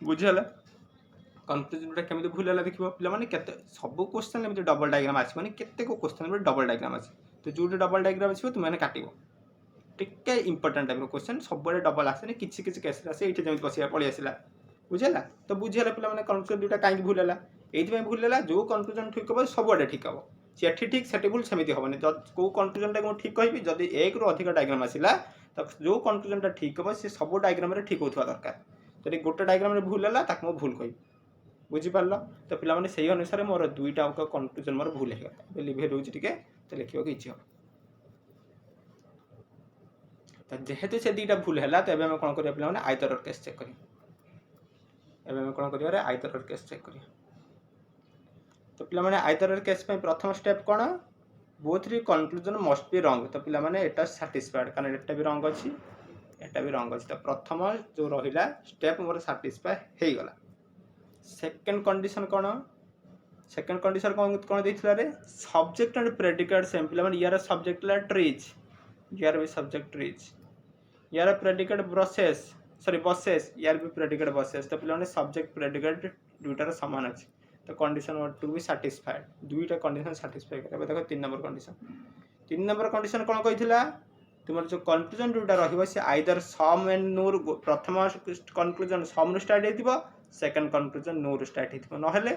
बुझियला कंक्लूजन केମିତି भूल होला देखिबो पिला माने केते सब क्वेश्चन एମିତି डबल डायग्राम आसी माने केते को क्वेश्चन में डबल डायग्राम आसी तो जोटे डबल डायग्राम आसीबो तुम माने काटिबो टिके इंपोर्टेंट टाइप क्वेश्चन सबडे डबल आसे किछि किछि केस आसे एठी जेମିତି बसिया पळि आसिला बुझियला तो बुझियला पिला माने कंक्लूजन दुटा काई भूल होला एथि में भूल होला जो कंक्लूजन ठीक हो सबडे ठीक हो सेठी ठीक सेठी भूल सेमिति होबनी को कंक्लूजन टा ठीक कहबी जदी एक रु अधिक डायग्राम आसिला तो जो कंक्लूजन टा ठीक हो से सब डायग्राम रे ठीक होथवा दरकार जदी गोटे डायग्राम रे भूल होला ताक मो भूल कहबी बुझी पारल तो पिला माने सही अनुसार मोर दुईटा कंक्लूजन मोर भूल हे गला लिभे होची टिके तो लिखियो कि इच्छा हो तो जेहेतु से दुईटा भूल है तो एबे हम कोन करिया पिला माने आइदर केस चेक करिया एबे हम कोन करिया रे आइदर केस चेक करिया तो पिला माने आइदर केस पे प्रथम स्टेप कोन बोथ री कंक्लूजन मस्ट बी रॉन्ग तो पिला माने एटा सैटिस्फाइड कारण एटा भी रॉन्ग अछि एटा भी रॉन्ग अछि तो प्रथम जो रहिला स्टेप मोर सैटिस्फाई हे गला सेकेंड कंडीशन कौन सेकंड कंडीशन कौन देथिला रे सब्जेक्ट एंड प्रेडिकेट सेम पिला माने यार सब्जेक्ट ला ट्रीज यार भी सब्जेक्ट ट्रीज यार प्रेडिकेट ब्रशेस सॉरी बसेस यार भी प्रेडिकेट बसेस तो पिला माने सब्जेक्ट प्रेडिकेट दुटार समान अछि तो कंडीशन नंबर 2 भी सैटिस्फाइड दुईटा कंडीशन सैटिस्फाई करे देखो 3 नंबर कंडीशन कौन कहिथिला तुमर जो कंक्लूजन जोटा रहिबो से आइदर सम एंड नोर प्रथम कंक्लूजन सम स्टार्ट हेतिबो सेकंड कंक्लूजन नोर स्टार्ट हेतिबो नहले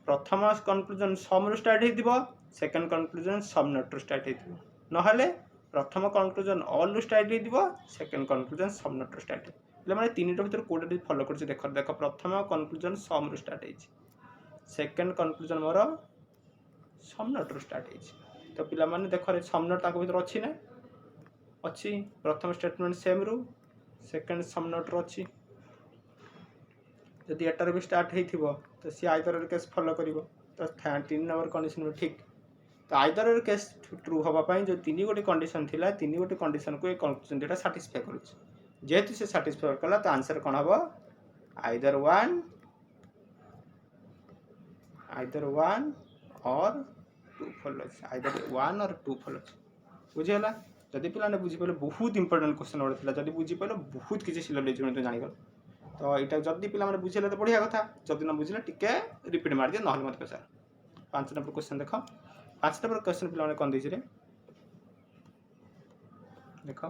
प्रथम कंक्लूजन सम स्टार्ट हेतिबो second conclusion some not start हेतिबो नहले प्रथम कंक्लूजन ऑल स्टार्ट हेतिबो second conclusion some not start हेतिबो माने तीनटा भीतर कोडा फॉलो करछ देख प्रथम कंक्लूजन सम स्टार्ट हेछि सेकंड कंक्लूजन मोर सम नोट स्टार्ट हेछि तो पिला माने देख रे सम नोट ताको भीतर अछि ना अच्छी प्रथम स्टेटमेंट सेम रु सेकंड सम नोट अच्छी जदि एटार भी स्टार्ट होइथिबो तो सी आइदर केस फॉलो करिवो तो 3 नंबर कंडीशन में ठीक तो आइदर केस ट्रू हवा पई जो तीन गोटे कंडीशन थिला तीन गोटे कंडीशन को एक कंक्लूजन जेटा सैटिस्फाई करूछ जेहेतु से सैटिस्फाई कला तो आंसर कोन हबो आइदर वन और टू फॉलोज आइदर वन और टू फॉलोज बुझिला जदि पिला ने बुझी पले बहुत इंपोर्टेंट क्वेश्चन ओडे थिला जदि बुझी पले बहुत किछि सिलेबस तो जानि गल तो एटा जदि पिला माने बुझिले तो बढ़िया कथा जदि न बुझिले टिके रिपीट मार दिए नहले मत पचार 5 नंबर क्वेश्चन देखो 5 नंबर क्वेश्चन पिला माने कोन दैछि रे देखो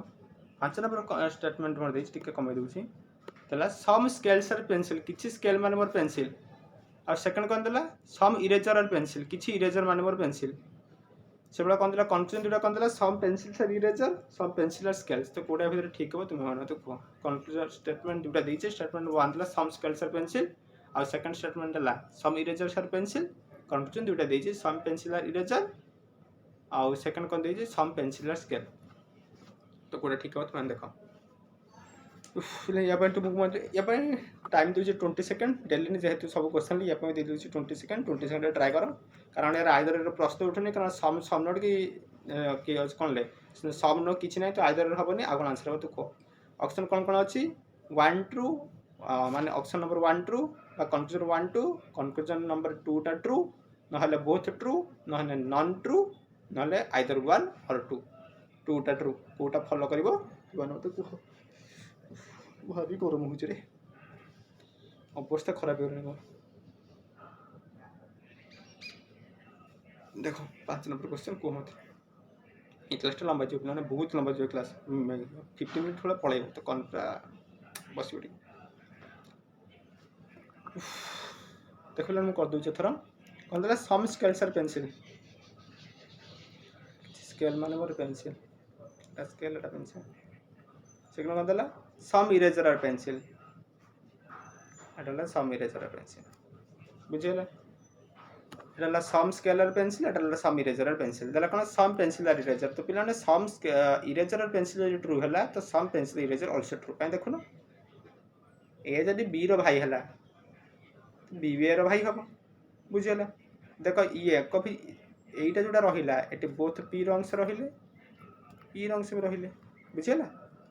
5 नंबर स्टेटमेंट मोर दैछि टिके कमै दउछि तला सम स्केल्स और पेंसिल किछि स्केल माने मोर पेंसिल और सेकंड कोन देला सम इरेजर और पेंसिल किछि इरेजर माने मोर पेंसिल से बड़ा कौन कंक्लूजन दुटा कौन सम पेंसिल सर इरेजर सम पेंसिल और स्केल्स तो कोडा भीतर ठीक हो तुम मानो तो कह कंक्लूजन स्टेटमेंट दुटा देइछे स्टेटमेंट 1 दिला सम स्केल्स और पेंसिल और सेकंड स्टेटमेंट दिला सम इरेजर सर पेंसिल कंक्लूजन दुटा देइछे सम पेंसिल और इरेजर और सेकंड कोन देइछे सम पेंसिल और स्केल तो कोडा ठीक हो तुम देखो फिर या पे बुक मत या पे टाइम दोजे 20 सेकंड डेली ने जेहेतु सब क्वेश्चन या पे दे दोजे 20 सेकंड ट्राई करो कारण यार आइदर प्रश्न उठुनी कारण सम नोट कि कौन ले सम नो किछि नै तो आइदर हबनी आगन आंसर हो तो को ऑप्शन कौन अछि 1 ट्रू माने ऑप्शन नंबर 1 ट्रू बा कंक्लूजन 1 टू कंक्लूजन नंबर 2 टा ट्रू नहले बोथ ट्रू नहले नॉन ट्रू नहले आइदर 1 और 2 टा ट्रू कोटा फॉलो करबो बनो तो को भाभी गरम हो रे अवस्था खराब हो देखो 5 नंबर क्वेश्चन को मत ये क्लास लंबा जो पिलाने बहुत लंबा जो क्लास 15 मिनट थोड़ा पड़े तो कौन बस उठी देख लो कर दूचे थोड़ा कौन देला सम स्केल्स और पेंसिल स्केल माने मोर पेंसिल स्केल एटा पेंसिल सेकंड कौन देला सम इरेजर और पेंसिल एटा सम इरेजर और पेंसिल बुझिला एटा सम स्केलर पेंसिल एटा सम इरेजर और पेंसिल देला कोन सम पेंसिल और इरेजर तो पिलाने सम इरेजर और पेंसिल जो ट्रू हला तो सम पेंसिल इरेजर आल्सो ट्रू काई देखो ना ए जदी बी रो भाई हला बी बी रो भाई हबो बुझिला देखो ये कभी एटा जोटा रहिला एटी बोथ पी रो अंश रहिले पी रो अंश में रहिले बुझिला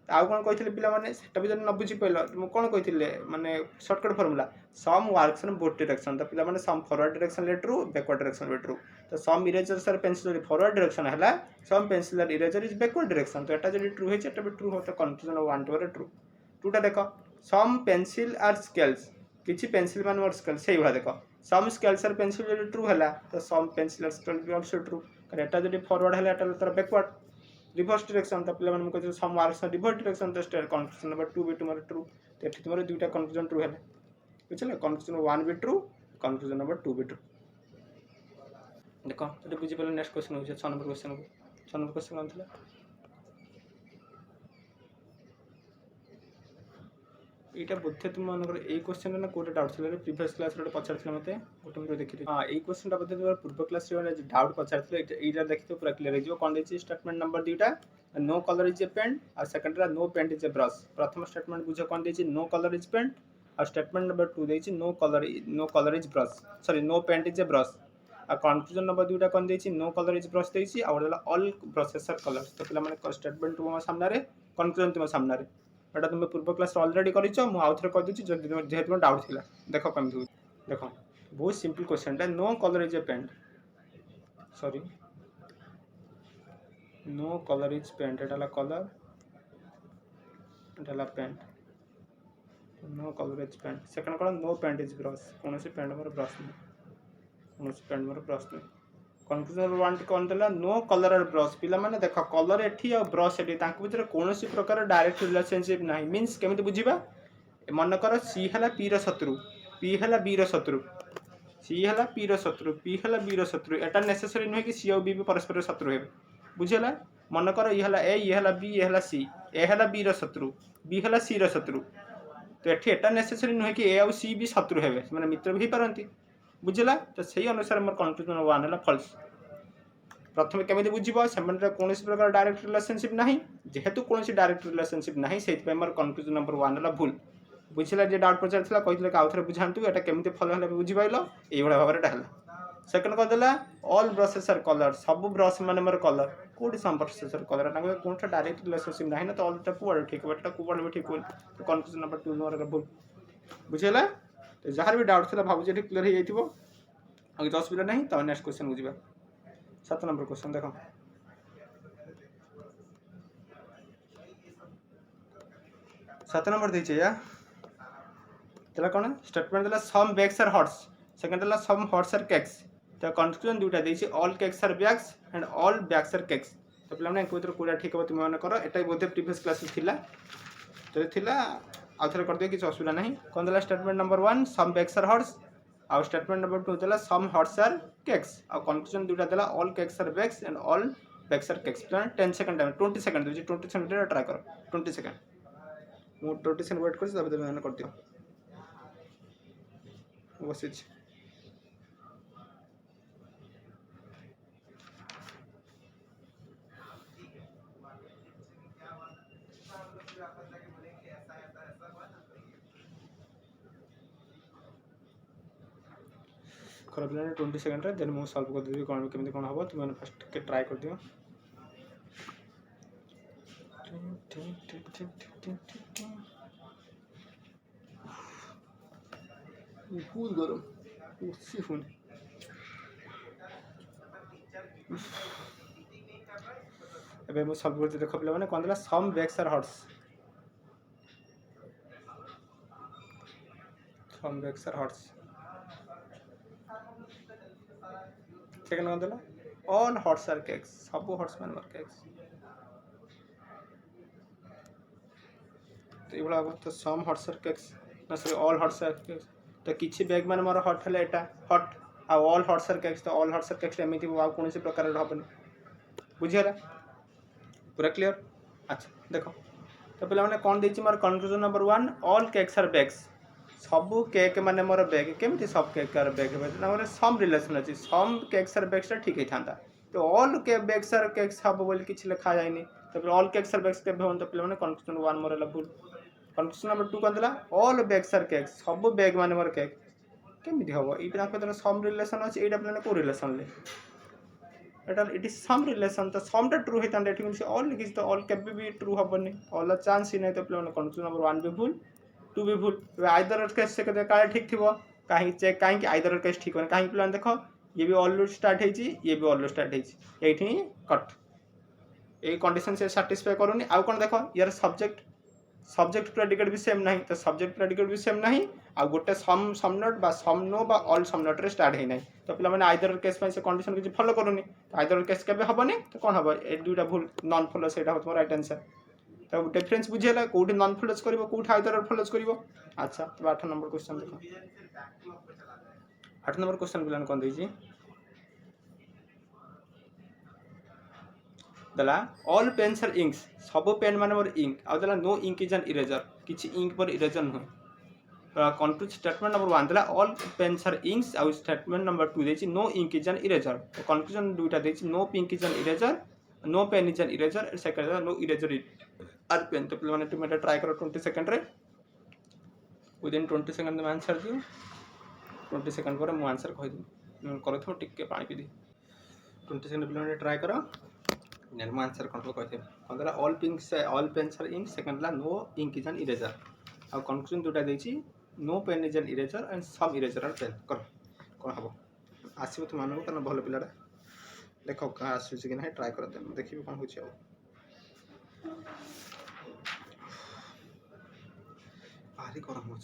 आउ कौन कही पिला माने सेटा भी न बुझी पाइल मु कौन कही माने shortcut formula some works in both direction तो पिला माने सम फॉरवर्ड डायरेक्शन ले ट्रू बैकवर्ड डायरेक्शन ले ट्रू तो some eraser are pencil forward direction हैला some pencil eraser is backward direction तो एटा जदी ट्रू है एटा भी ट्रू हो तो कंक्लूजन 1 2 रे ट्रू टूटा देखो सम पेंसिल आर स्केल्स किछि पेंसिल मान और स्केल सेही भा देखो सम स्केल्स आर पेंसिल जदी ट्रू हैला तो सम पेंसिल आर स्केल भी आल्सो ट्रू कारण एटा जदी फॉरवर्ड हैला एटा तर बैकवर्ड रिवर्स डायरेक्शन तो पिला मन को सम वर्क्स रिवर्स डायरेक्शन तो स्टेट कंक्लूजन नंबर 2 भी तुम्हारे ट्रू तो एठी तुम्हारे दुईटा कंक्लूजन ट्रू हैला बुझले कंक्लूजन 1 भी ट्रू कंक्लूजन नंबर 2 भी ट्रू देखो तो बुझी पले नेक्स्ट क्वेश्चन हो 6 नंबर क्वेश्चन कौन थिला एटा बोधे तुम मन ए क्वेश्चन ना कोटा डाउट थिला प्रीवियस क्लास रे पछारथिला मते गोटे मिनट देखि हां ए क्वेश्चन टा बोधे तुम पूर्व क्लास रे डाउट पछारथिला एटा देखितो पूरा क्लियर हो जिवो कोन देछि स्टेटमेंट नंबर 2 टा no colour is a paint और सेकंड रा no paint is a brush प्रथम स्टेटमेंट बुझो कोन देछि नो कलर इज पेंट और स्टेटमेंट नंबर 2 देछि no colour is brush sorry no paint is a brush और कंक्लूजन नंबर 2 टा कोन देछि नो कलर इज ब्रश देछि और देला ऑल ब्रशेस आर कलर्स तो पिला माने स्टेटमेंट तुम सामने रे कंक्लूजन तुम सामने रे एटा तुम पूर्व क्लास ऑलरेडी करिछो मु आउथरे कह दिछि जेहे तुम डाउट थिला देखो कम देखो बहुत सिंपल क्वेश्चन टा no colour is a paint sorry no colour is paint एटा कलर एटा paint no colour is paint second कौन नो पेंट इज ब्रश कौन सी पेंट मोर ब्रश नहीं कौन सी पेंट मोर ब्रश नहीं कन्फ्यूजन नंबर 1 कौन देला नो कलर और ब्रश पिला माने देख कलर एठी और ब्रश एठी तांक भीतर कौन सी प्रकार डायरेक्ट रिलेशनशिप नाही मींस केमिति बुझिबा मन कर सी हला पी र शत्रु पी हला बी र शत्रु सी हला पी र शत्रु पी हला बी र शत्रु एटा नेसेसरी नुहे कि सी और बी परस्पर शत्रु हेबे बुझिला मन कर ये हला ए ये हला बी ये हला सी ए हला बी र शत्रु बी हला सी र शत्रु तो एठी एटा नेसेसरी नुहे कि ए और सी भी शत्रु हेबे माने मित्र भी पारंती बुझिला तो सही अनुसार मोर कन्फ्यूजन 1 हला फॉल्स प्रथम केमिति बुझिबो सेमन कौन प्रकार डायरेक्ट रिलेशनशिप नाही जेहेतु कौन डायरेक्ट रिलेशनशिप नाही सेति पे मोर कन्फ्यूजन नंबर 1 हला भूल बुझिला जे डाउट पचारथिला कहितले का आउथरे बुझांतु एटा केमिति फॉलो हला बुझिबाइलो एई बडा भाबरे एटा हला सेकंड को देला ऑल ब्रशेस आर कलर सब ब्रश माने मोर कलर कोडी सम ब्रशेस आर कलर ताको कोनटा डायरेक्ट रिलेशनशिप नाही ना तो ऑल टा पुआड ठीक बेटा कुआड भी ठीक होल तो कन्फ्यूजन नंबर 2 मोर भूल बुझिला तो जहार भी डाउट थिला भाबु जे क्लियर हो जाइतिबो अगे 10 मिनट नहीं तो नेक्स्ट क्वेश्चन बुझिबा 7 नंबर क्वेश्चन देखो 7 नंबर दीजिए या तेला कौन स्टेटमेंट देला some bags are hats second देला सम हॉट्स आर केक्स तो कंक्लूजन दुटा देछि all cakes are bags and all bags are cakes तो पिला माने कोइतर कोडा ठीक हो तुम माने करो एटा बोधे प्रीवियस क्लास थिला तो थिला आउथरे कर दियो कि असुविधा नहीं कोन देला statement number 1 some bags are hats आउ स्टेटमेंट नंबर 2 देला सम हॉट्स आर केक्स आउ कंक्लूजन दुटा देला all cakes are bags and all bags are cakes plan 10 second time 20 second दे 20 सेकंड रे ट्राई करो 20 सेकंड मो 20 सेकंड वेट कर तब मैंने कर दियो बसिच खराब लगे 20 सेकंड रे देन मो सॉल्व कर देबी कोन केमिति कोन हबो तुम फर्स्ट के ट्राई कर दियो बहुत गरम उसी फोन एबे मो सॉल्व कर देखो पिला माने कोन देला some bags are hats some bags are hats second कोन देला ऑल हॉट्स आर केक्स सब हॉट्स मान आर केक्स तो इबला तो सम हॉट्स आर केक्स ना sorry all hats are cakes तो किछि बैग मान मोर हॉट हले एटा हॉट आ ऑल हॉट्स आर केक्स तो ऑल हॉट्स आर केक्स एमिति आ कोनसी प्रकार हबन बुझियला पूरा क्लियर अच्छा देखो तो पिला माने कोन देछि मोर conclusion number 1 all cakes are bags सब केक माने मोर बैग केमिति सब केक आर बैग हमर सम रिलेशन अछि सम केक्स आर बैग्स ठीक है थांता तो ऑल के बैग्स आर केक्स हबो बोल किछि लिखा जायनी तो ऑल केक्स आर बैग्स के होन तो पिला माने कंक्लूजन 1 मोर भूल कंक्लूजन नंबर 2 कोन देला ऑल बैग्स आर केक्स सब बैग माने मोर केक केमिति हबो इटा के सम रिलेशन अछि एटा पिला को रिलेशन ले एटा इट इज सम रिलेशन तो सम टा ट्रू है तांडे ठीक ऑल लिखिस तो ऑल केबे भी ट्रू हबनी ऑल चांस ही नहीं तो पिला कंक्लूजन नंबर 1 भी भूल 2 भी भूल आइदर केस से कदे काले ठीक थिबो काहे चेक काहे कि आइदर केस ठीक होने काहे पिला देखो ये भी ऑल स्टार्ट है ये भी ऑल स्टार्ट है एठी कट ए कंडीशन से सैटिस्फाई करूनी आ कोन देखो यार सब्जेक्ट प्रेडिकेट भी सेम नहीं तो सब्जेक्ट प्रेडिकेट भी सेम नहीं आ गोटे सम नॉट बा सम नो बा ऑल सम नॉट रे स्टार्ट है नहीं तो पिला माने आइदर केस में से कंडीशन किछि फॉलो करूनी तो आइदर केस केबे हबनी तो कोन हबो ए दुटा भूल नॉन फॉलो सेटा हो तुम्हारा राइट आंसर तो डिफरेंस बुझेला कोठी नॉन फॉलोज करिवो कोठी आइदर फॉलोज करिवो अच्छा तो 8 नंबर क्वेश्चन देखो 8 नंबर क्वेश्चन बिलान कोन देजी दला ऑल पेन्स आर इंक्स सब पेन माने मोर इंक आ दला no ink is an eraser किछि इंक पर इरेजर न कंक्लूड स्टेटमेंट नंबर 1 दला ऑल पेन्स आर इंक्स आ स्टेटमेंट नंबर 2 देछि no ink is an eraser तो कंक्लूजन दुटा देछि no pink is an eraser no pen is an eraser second no eraser are pen तो पिला माने तुम एटा ट्राई करो 20 सेकंड रे विदिन 20 सेकंड में आंसर दियो 20 सेकंड पर मो आंसर कहि दि करथो टिके पानी पी दि 20 सेकंड पिला माने ट्राई करो नेल मो आंसर कोन कहथे पंद्रह ऑल पिंक से all pens are ink second ला no ink is an eraser आ कंक्लूजन दुटा देछि no pen is an eraser and some eraser are pen कर कौन हम आसो तुम मानव कारण भल पिलाटा देख आसूँ कि ना ट्राए कर देखिए कौन हो भारी गरम हो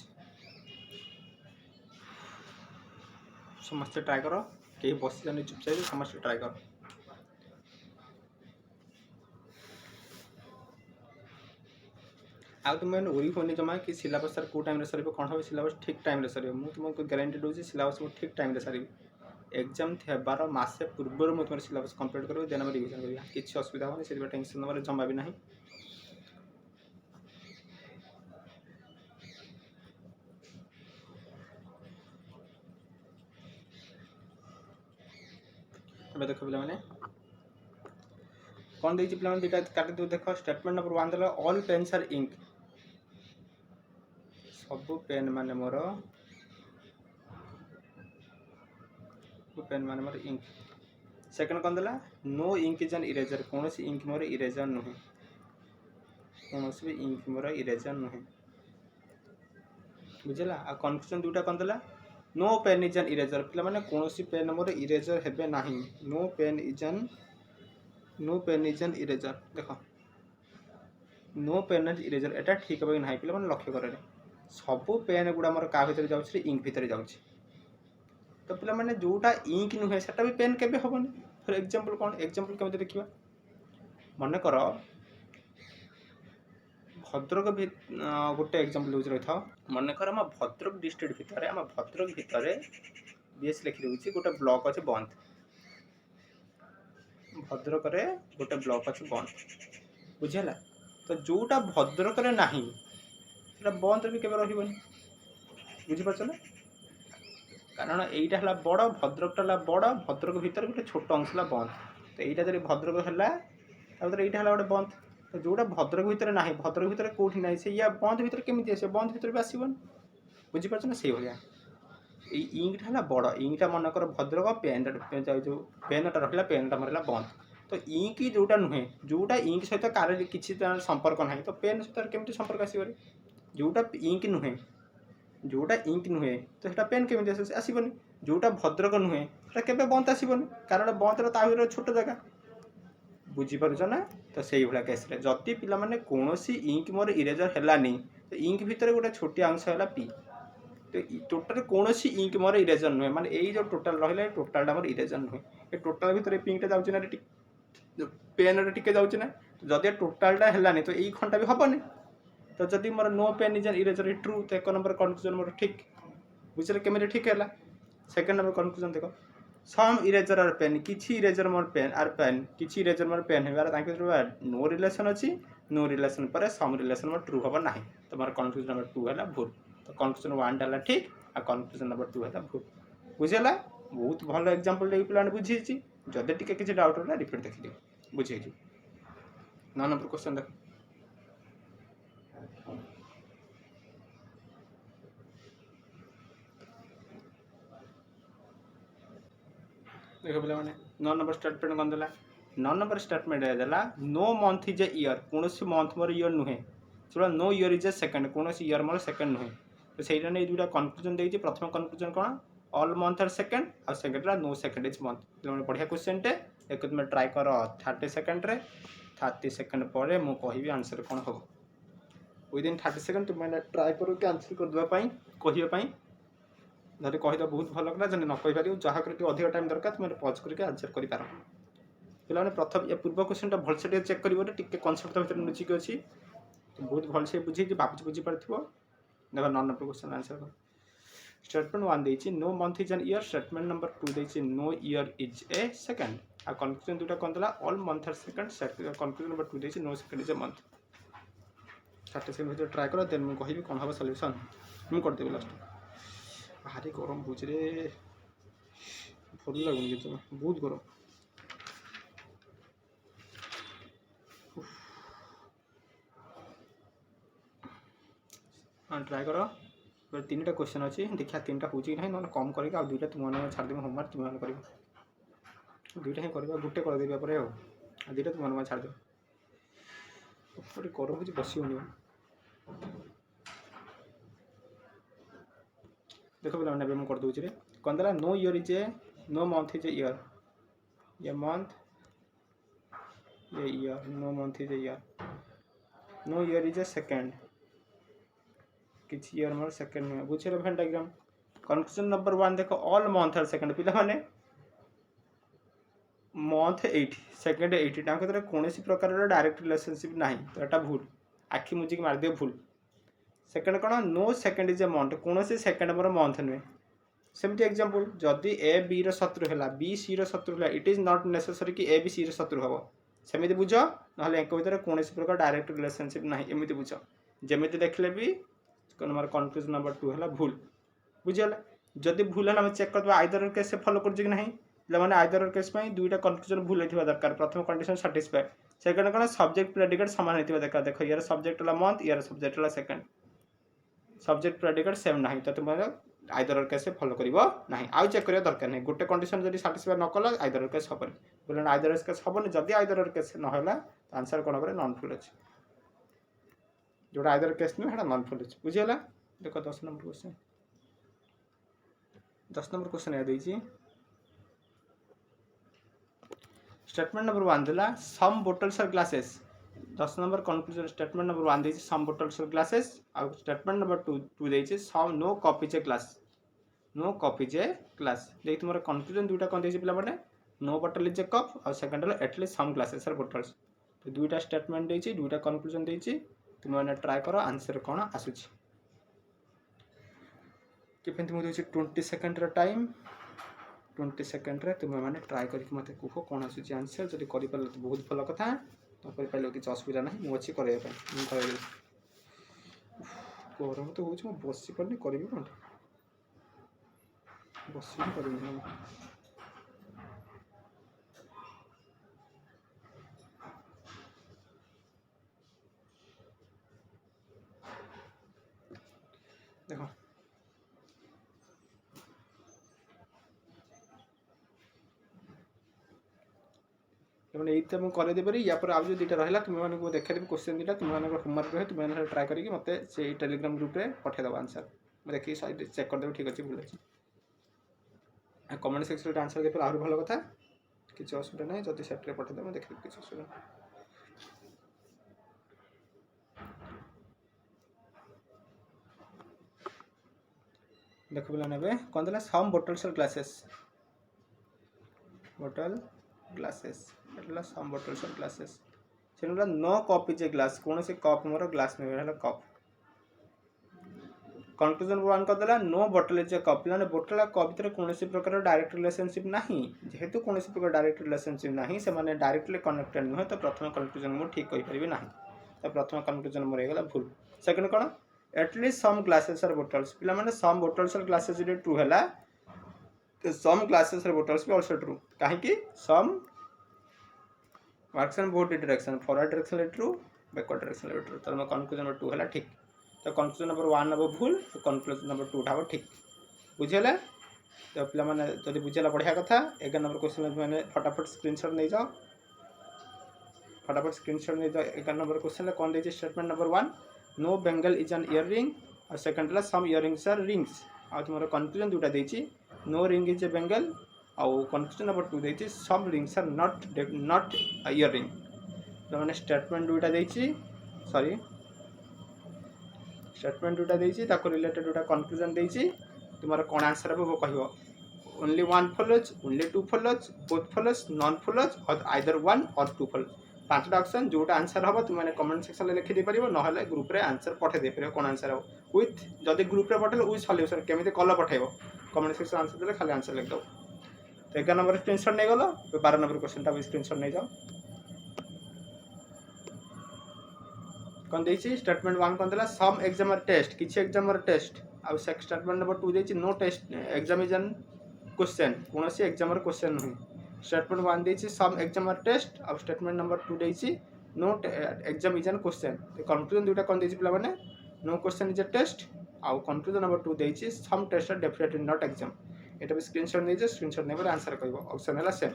समस्ते ट्राए कर कहीं बस जाने चुपचाप समस्ते ट्राए कर आउ तुम मैंने ओरी होनी जमा कि सिलेबस सर कौ टाइम सर कौन हम सिलेबस ठीक टाइम सर मुझे तुमको ग्यारंटी दूसरी सिलेबस मुझे ठीक टाइम सारी एग्जाम थेबार मसे पूर्व मुझे तुम सिलेबस कंप्लीट कर देन रिविजन करा किसी असुविधा होनी से टेंशन नंबर जमा भी ना देख पे कौन देखिए पे दुटा काटि दो देख स्टेटमेंट नंबर 1 देला ऑल पेन्स आर इंक सब पेन माने मोर पेन माने मोर इंक सेकंड कौन देला no ink is an eraser कौन सी इंक मोर इरेजर नुहे कौन भी इंक मोर इरेजर नुहे बुझला आ कन्फ्यूजन दुटा कौन देला no pen is an eraser पे माने कौन सी पेन मोर इरेजर हेबे नाही no pen is an eraser देख नो पेन इज इरेजर एटा ठीक है ना पे मैंने लक्ष्य कर सब पेन गुड़ा मोर क्या भितर जाऊँ इंक भितर जाऊँ तो पे मैंने जोटा इंक नुहे से भी पेन के हेनी फर एग्जांपल कौन एग्जांपल केमी देखा मन कर भद्रक गोटे एग्जांपल दूसरी रही था मन कर आम भद्रक डिस्ट्रिक्ट भितर आम भद्रक भितर बीएस लिखी दूसरी गोटे ब्लॉक अच्छे बंद भद्रक गोटे ब्लॉक अच्छे बंद बुझेगा तो जोटा भद्रक ना बंद भी केवे रही बुझीपार ना कारण यहीटा है बड़ भद्रकटा बड़ भद्रक भितर गोटे छोट अंश बंद तो यहाँ जब भद्रक है यहाँ गोटे बंद तो जोटा भद्रक भितर ना भद्रक भितर कौटी ना से या बंद भितर केमी आस बंद भितर भी आसबन बुझीपार ना से भाया इंकटा है बड़ इंकटा मन कर भद्रक पेन जो पेनटा रहा पेनटा मरला बंद तो इंक जोटा नुहे जोटा इंक सहित कार किसी संपर्क ना तो पेन सहित केमी संपर्क आसवे जोटा इंक नुहे जोटा इंक नुहे तो सेटा पेन केमी आसबनी जोटा भद्रक नुहे से बंद आसबनी कारण बंद छोट जगह बुझीपार ना तो से भाया केस जदि पे कौन इंक मोर इरेजर है तो इंक भितर गोटे छोटिया अंश है पी तो टोटाल कौन इंक मोर इरेजर नुहे माने यही जो टोटाल रहा टोटालटा मोर इरेजर नुहे ये टोटाल भितर पिंकटा जाऊँ ना पेन टे जाऊँ ना जदि टोटालटा है तो यही खंडा भी हेनी तो जदि मोर no pen is an eraser true तो एक नंबर कन्फ्यूजन मोर ठीक बुझे केमी ठीक है सेकेंड नंबर कन्फ्यूजन देख सम इरेजर आर पेन किसी इरेजर मोर पेन आर पेन किसी इरेजर मोर पेन है नो रिलेशन अच्छी नो रिलेशन पर सम रिलेशन मोर ट्रू हम ना तो मोर कन्फ्यूजन नंबर 2 है भूल तो कन्फ्यूजन 1 टा ठीक आ कन्फ्यूजन नंबर 2 है भूल बुझेगा बहुत भल एग्जांपल दे पे बुझी जदि टिके किसी डाउट होला रिपीट देखिए बुझे 9 नंबर क्वेश्चन देख देख पे 9 नंबर स्टेटमेंट कौन देला 9 नंबर स्टेटमेंट देला no month is a year कौन मंथ मोर ईयर नुहे चलो no year is a second कौन ईयर मोर सेकंड नुहे तो सहीटा नहीं दुटा कन्फ्यूजन देखिए प्रथम कन्फ्यूजन कौन ऑल मंथ आर सेकंड और second no second is month बढ़िया क्वेश्चन टे एक तुम ट्राए कर 30 सेकंड रे 30 सेकंड पर मु कहि आंसर कौन हम विदिन 30 सेकंड तुम ट्राए करो कि आंसर करदेवाई कहवाई जब कहीद बहुत भल लगे जब न कहीपर जहाँ कर अधिक टाइम दरकार तुम पज करके आंसर कर पे प्रथम ये पूर्व क्वेश्चन भलसे चेक कर कनसेप्ट भर लुचिक अच्छी तो बहुत भलसे बुझे भाव बुझीपार देख 9 नंबर क्वेश्चन आंसर कर स्टेटमेंट 1 देती no month is an year statement number 2 देती no year is a second आ कन्फ्यूजन दुटा कौन देला all month are second confusion number 2 देती no second is a month 30 second भर ट्राए कर देन मुझे कहि कौन हम सल्यूशन मुझे करदेवी लास्ट भारी गरम बुझे रे भल लगुनि कि बहुत गरम हाँ ट्राए कर 3टा क्वेश्चन अच्छी देखा 3टा हो ना कम करके आउ 2टा तुम छाड़देवी होमवर्क तुम कर 2टा ही कर गोटे करदेवी पर आ 2टा तुम छाड़देव गरम हो बस देख पे मुझे करदे कौन देला no year is a no month is a year ये मंथ ये year no month is a year no year is a second किसी ईयर मोर सेकेंड नुहे बुझे भेन डायग्राम कन्क्लूजन नंबर 1 देखो ऑल मंथ आर सेकेंड पिला माने मंथ 80 सेकेंड 80 टाइम के कौन प्रकार डायरेक्ट रिलेशनशिप ना तो यहाँ भूल आखि मुझे मारदे भूल सेकेंड कौन no second is a month कौन सेकेंड मोर मंथ नुहे सेमती एग्जांपल जदि ए बी शत्रु है बी सी शत्रु है इट इज नॉट नेसेसरी कि ए बी सी शत्रु हम सेमती बुझ ना भर कौन प्रकार डायरेक्ट रिलेशनशिप ना एमती बुझ जमी देखले भी मोर कन्क्लूजन नंबर 2 है भूल बुझीगला जदि भूल है चेक कर आइदर केस फॉलो कर ना पे आइदर केस दुईटा कन्क्लूजन भूल होता दरकार प्रथम कंडीशन साटिस्फाई सेकेंड कौन सब्जेक्ट प्रेडिकेट सामान होता दरकार देख यार सब्जेक्ट है मंथ यार सब्जेक्ट है सेकेंड सब्जेक्ट प्रेडिकेट सेम ना तो तुम आइदर केस फॉलो कर आउ चेक करा दरकार नहीं गोटे कंडीशन जब साटिस्फाई न कला आइदर केस हेनी बोले आइदर केस हेनी जदि आइदर केस ना आंसर कौन हम नॉन फुल अच्छे जोटा आइदर केस नुहे नॉन फुल अच्छे बुझीगला देख 10 नंबर क्वेश्चन यह स्टेटमेंट नंबर 1 देला सम बोटल्स और glasses 10 number conclusion statement number 1 देछि सम बोटल्स और ग्लासेस और स्टेटमेंट नंबर 2 देछि सम नो कॉफी जे ग्लास नो कॉफी जे ग्लास देख तुम कन्क्लूजन दुटा कौन देछि पिला माने no bottle is a cup और सेकंड है एटलीस्ट सम ग्लासेस और बोटल्स तो दुटा स्टेटमेंट देछि दुटा कन्क्लूजन देछि तुम माने ट्राई करो आंसर कोन आसुछि केपेंति मु देछि 20 सेकंड रो टाइम 20 सेकंड रे तुम मैंने ट्राई करके मत कह कौन आस आंसर जब कर तो बहुत भल कथा तो कर किसी असुविधा ना मुझे करने गरम तो हो बस पारे करी कौन बस कर देखो मैंने ये मुझे कर देबरी या पर आज दुटा रहा तुम्हें देखा देवी क्वेश्चन दुटा तुम होमवर्क रहे तुम्हें ट्राई करके मत से टेलीग्राम ग्रुप में पठेदेव आंसर मैं देखिए चेक करदेव ठीक अच्छे भूल अच्छे कमेंट सेक्शन आंसर देखे आहरी भल कथा किसी असुविधा ना जब सेट पठेदेव मैं देखिए किसी असुविधा देख पे कौन देला सम बोटल्स और glasses bottle glasses some bottles और ग्लासेस से no cup is a glass कौन से कप मोर ग्लास में कप कन्क्लूजन 1 करदेला no bottle is a cup ना बोटल और कप भर कौन प्रकार डायरेक्ट रिलेशनशिप ना जेहेतु कौन प्रकार डायरेक्ट रिलेशनशिप ना से डायरेक्टली कनेक्टेड नुहे तो प्रथम कन्क्लूजन मुझे ठीक कहीपरि ना तो प्रथम कन्क्लूजन मोर होगा भूल सेकेंड कौन एटलिस्ट सम ग्लासेस और बोटल्स पे सम बोटल्स और ग्लासेस जो ट्रू है तो सम ग्लासेस और बोटल्स भी ऑल्सो ट्रू कहीं some works in both direction forward direction true backward direction true तो कन्क्लूजन नंबर 2 है ठीक तो कन्क्लूजन नंबर 1 हम भूल तो कन्क्लूजन नंबर 2 हम ठीक बुझेगा तो पे जब बुझेगा बढ़िया कथा 11 नंबर क्वेश्चन मैंने फटाफट स्क्रीनशॉट नहीं जाओ फटाफट स्क्रीनशॉट नहीं जाओ 11 नंबर क्वेश्चन कौन देखिए statement number 1 no bangle is an earring और सेकंड है सम इयरिंग्स आर रिंग्स और तुम कन्क्लूजन दुटा देछि no ring is a bangle और कन्क्लूजन नंबर 2 देछि some rings are not earring तो मैंने स्टेटमेंट दुटा देछि सॉरी स्टेटमेंट दुटा देछि ताको रिलेटेड दुटा कन्क्लूजन देछि तुम कौन आंसर हम वो कहियो only 1 follows only 2 follows both follows non follows और आइदर 1 और 2 फॉलोज पांचटा ऑप्शन जोटा आंसर हम तुम कमेंट सेक्शन में लिखि दे परिबो न हले ग्रुप रे आंसर पठे दे परिबो कौन आंसर हो विथ जदि ग्रुप रे पठेल विथ सॉल्यूशन केमिति कल पठेबो कमेंट सेक्शन आंसर देले खाली आंसर लिख दो तो 11 नंबर स्क्रीनशॉट नहीं गलो 12 नंबर क्वेश्चन भी स्क्रीनशॉट नहीं जाओ कौन देछि स्टेटमेंट 1 कौन देला सम एग्जामर टेस्ट किछि एग्जामर टेस्ट आ स्टेटमेंट नंबर 2 देछि नो टेस्ट एग्जामिनेशन क्वेश्चन कौन से एग्जामर क्वेश्चन नहीं स्टेटमेंट 1 देछि सम एग्जामर टेस्ट आ स्टेटमेंट नंबर 2 देछि नो एग्जामिनेशन क्वेश्चन तो कन्क्लूजन दुटा कौन देछि पिला माने no question is a test आ कन्क्लूजन नंबर 2 देछि some test are definitely not exam एटा भी स्क्रीनशॉट नहीं जे स्क्रीनशॉट नेबर आंसर कहबो ऑप्शन है सेम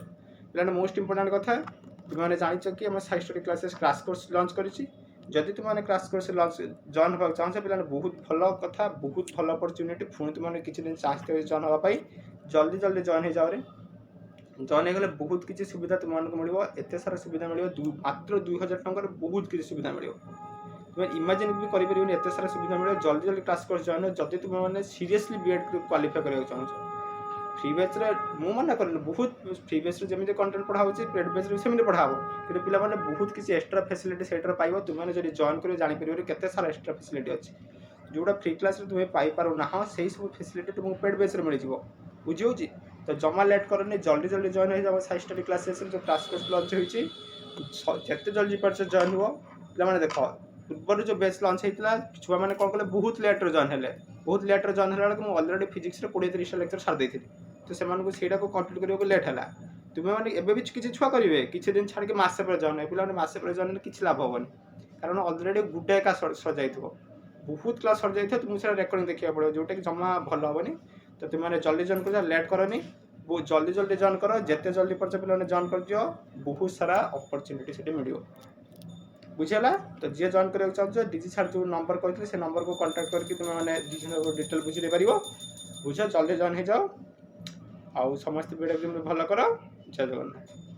पिलाने मोस्ट इंपोर्टेंट कथा तुम माने जानि छ कि हम high study classes crash course launch करिछि जदि तुमने क्राश कोर्स जॉइन होगा चाहूँ पे बहुत भल कथा बहुत भल अपरच्युनिटी पुणी तुमने किसी दिन चान्स देवे जॉइन होगापाई जल्दी जल्दी जॉइन हो जाओ जॉइन हो गले बहुत किसी सुविधा तुमको मिल एत सारा सुविधा मिल मात्र 2000 टकर बहुत किसी सुविधा मिल तुम इमेजिन भी करें एत सारा सुविधा मिले जल्दी जल्दी क्लास कोर्स जॉइन हो जदि तुमने सीरियसली बीएड क्वालिफाई करने चाहूँ फ्री बेच मु मना कर बहुत फ्री बेच जमी कंटेंट पढ़ाऊँ पेड बेच सेमती पढ़ाब कि पिला बहुत किसी एक्सट्रा फैसिलिटी से पाइब तुमने जब जॉइन कर जापर के सारा एक्सट्रा फैसिलिटी अच्छी जोटा फ्री क्लास तुम्हें पाइपार ना से सब फैसिलिटी तुमको पेड बेच मिल बुझी तो जमा लेट करनी जल्दी जल्दी जॉइन हो जाओ साई स्टडी क्लासेस जो क्लास कोर्स लंच होते जल्दी पार्छ जॉइन हुआ पे देख पूर्व जो बेच लंच होता छुआ मैंने कौन कले बहुत लेट्रे जॉइन है बहुत लेट्रे जॉइन है मुझे अलरेडी फिजिक्स 20-30 लेक्चर सारी तो से कंप्लीट करने को लेट है तुम्हें मैंने एवं भी किसी छुआ करेंगे किसी दिन छाड़ के मसे पर जॉइन पे मसे पर जॉइन किसी लाभ हेनी कारण अलरेडी गुटे एका सजाई बहुत क्लास सर जाए तुमको रेकर्डिंग देखा पड़ो जोटा कि जमा भल हेनी तो तुमने जल्दी जॉइन कर लेट करनी बहुत जल्दी जल्दी जॉइन कर जिते जल्दी पार्छ पे जॉइन कर दियो बहुत सारा अपरच्युनिटी से मिल बुझीगला तो जी जॉइन करने चाहूँ डीजी सार जो नंबर कहते से नंबर को कांटेक्ट करके तुमने डिटेल बुझी पार बुझ जल्दी जॉइन हो जाओ आउ समस्त वीडियो भल कर जय जगन्नाथ।